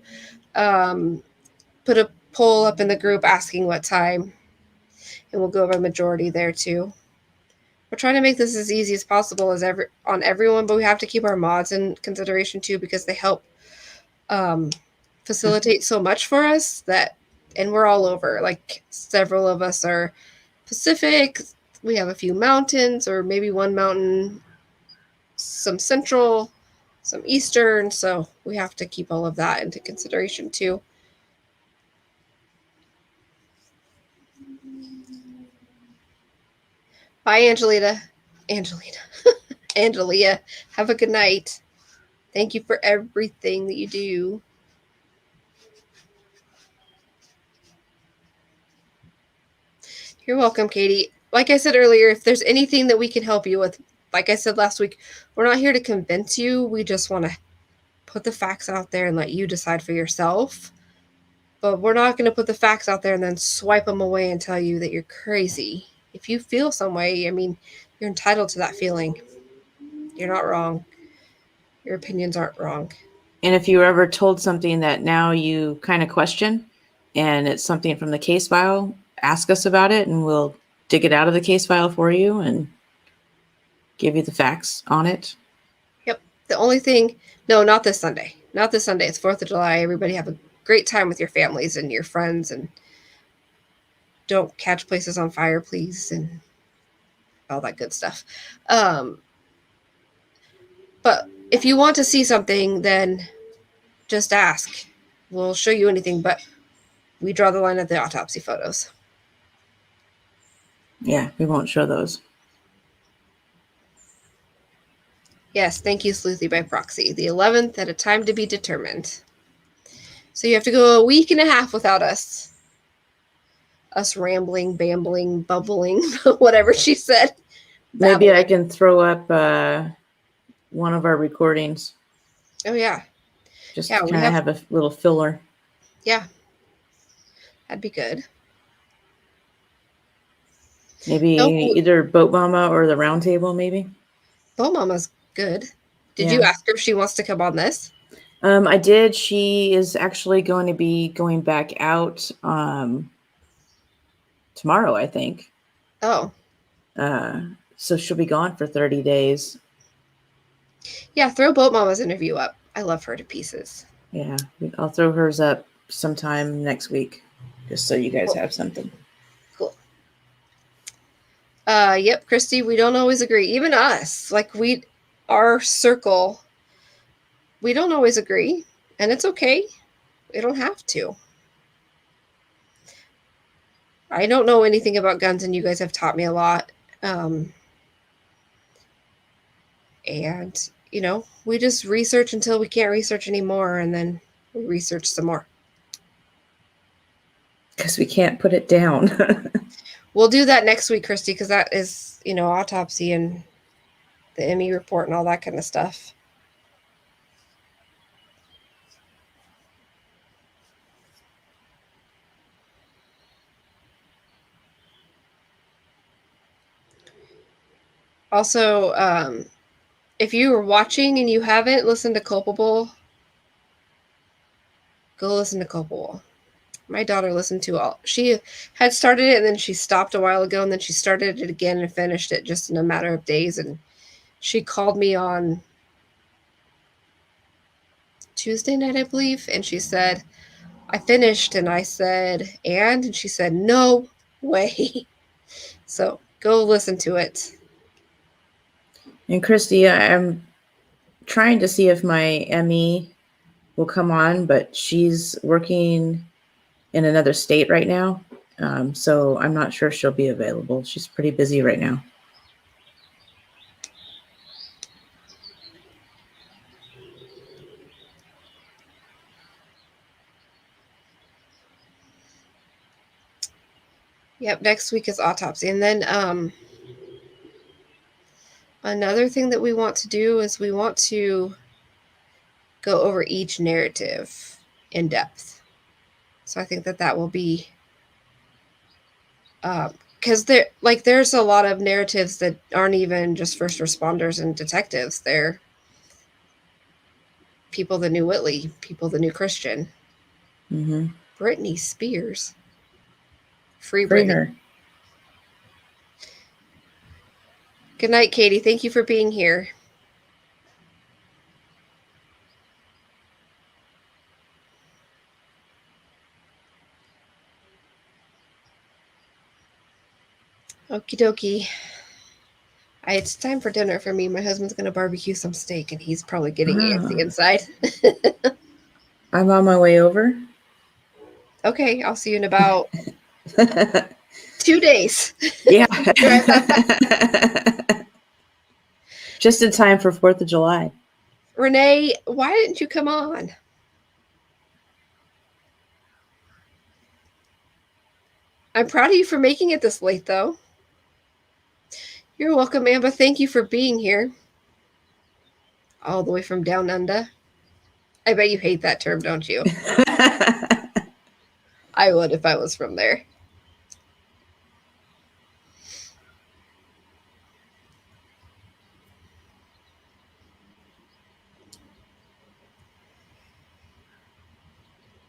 put a poll up in the group asking what time, and we'll go over a majority there too. We're trying to make this as easy as possible on everyone, but we have to keep our mods in consideration too because they help facilitate so much for us and we're all over. Like several of us are Pacific. We have a few mountains, or maybe one mountain, some central, some eastern. So we have to keep all of that into consideration too. Bye, Angelita. Angelia. Have a good night. Thank you for everything that you do. You're welcome, Katie. Like I said earlier, if there's anything that we can help you with, like I said last week, we're not here to convince you. We just want to put the facts out there and let you decide for yourself. But we're not going to put the facts out there and then swipe them away and tell you that you're crazy. If you feel some way, I mean, you're entitled to that feeling. You're not wrong. Your opinions aren't wrong. And if you're ever told something that now you kind of question and it's something from the case file, ask us about it and we'll dig it out of the case file for you and give you the facts on it. Yep. The only thing, no, not this Sunday. Not this Sunday. It's 4th of July. Everybody have a great time with your families and your friends, and don't catch places on fire, please, and all that good stuff. But if you want to see something, then just ask. We'll show you anything, but we draw the line at the autopsy photos. Yeah, we won't show those. Yes, thank you, Sleuthy by proxy. The 11th at a time to be determined. So you have to go a week and a half without us. Us rambling, bambling, bubbling, whatever she said. Maybe Babbling. I can throw up one of our recordings. Oh, yeah. Just Yeah, to we kind of have- have a little filler. Yeah. That'd be good. Maybe No, either Boat Mama or the Roundtable, maybe. Boat Mama's good. Did Yeah. you ask her if she wants to come on this? I did. She is actually going to be going back out tomorrow, I think. Oh. So she'll be gone for 30 days. Yeah, throw Boat Mama's interview up. I love her to pieces. Yeah, I'll throw hers up sometime next week, just so you guys have something. Cool. Yep, Christy, we don't always agree. Even us. Like, our circle, we don't always agree. And it's okay. We don't have to. I don't know anything about guns, and you guys have taught me a lot. And, we just research until we can't research anymore, and then we research some more. Because we can't put it down. We'll do that next week, Christy, because that is, autopsy and the ME report and all that kind of stuff. Also, if you were watching and you haven't listened to Culpable, go listen to Culpable. My daughter listened to all. She had started it and then she stopped a while ago, and then she started it again and finished it just in a matter of days. And she called me on Tuesday night, I believe, and she said, I finished. And I said, and she said, no way. So go listen to it. And Christy, I'm trying to see if my ME will come on, but she's working in another state right now. So I'm not sure she'll be available. She's pretty busy right now. Yep, next week is autopsy. And then another thing that we want to do is we want to go over each narrative in depth. So I think that will be because there's a lot of narratives that aren't even just first responders and detectives. They're people that knew Whitley, people that knew Christian. Mm-hmm. Britney Spears. Free Free Britney. her. Good night, Katie. Thank you for being here. Okie dokie. It's time for dinner for me. My husband's going to barbecue some steak, and he's probably getting antsy inside. I'm on my way over. Okay, I'll see you in about 2 days. Yeah. Just in time for 4th of July. Renee, why didn't you come on? I'm proud of you for making it this late, though. You're welcome, Amber. Thank you for being here. All the way from down under. I bet you hate that term, don't you? I would if I was from there.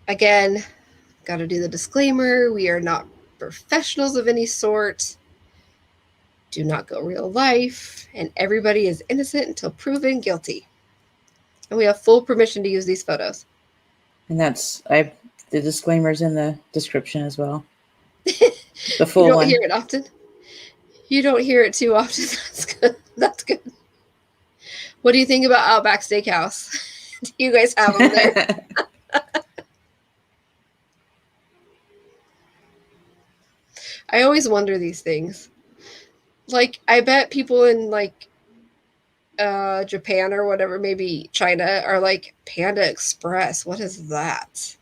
Again, got to do the disclaimer. We are not professionals of any sort. Do not go real life. And everybody is innocent until proven guilty. And we have full permission to use these photos. And the disclaimer's in the description as well. The full You don't one. hear it often. You don't hear it too often. That's good. That's good. What do you think about Outback Steakhouse? Do you guys have them there? I always wonder these things. Like, I bet people in like Japan or whatever, maybe China, are like, Panda Express. What is that?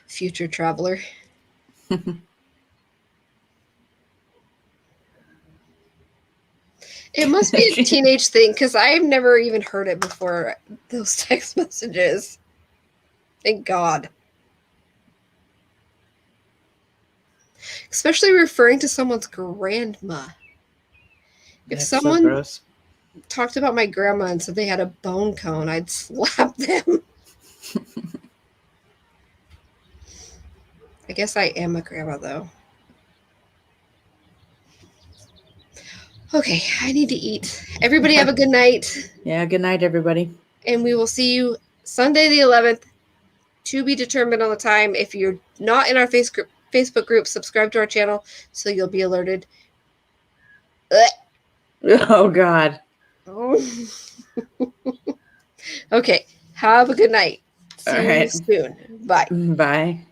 Future traveler. It must be a teenage thing because I've never even heard it before. Those text messages. Thank God. Especially referring to someone's grandma. If That's so someone gross. talked about my grandma and said they had a bone cone, I'd slap them. I guess I am a grandma, though. Okay, I need to eat. Everybody have a good night. Yeah, good night, everybody. And we will see you Sunday the 11th. To be determined on the time. If you're not in our Facebook group, subscribe to our channel so you'll be alerted. Oh, God. Okay, have a good night. All See you right. soon. Bye. Bye.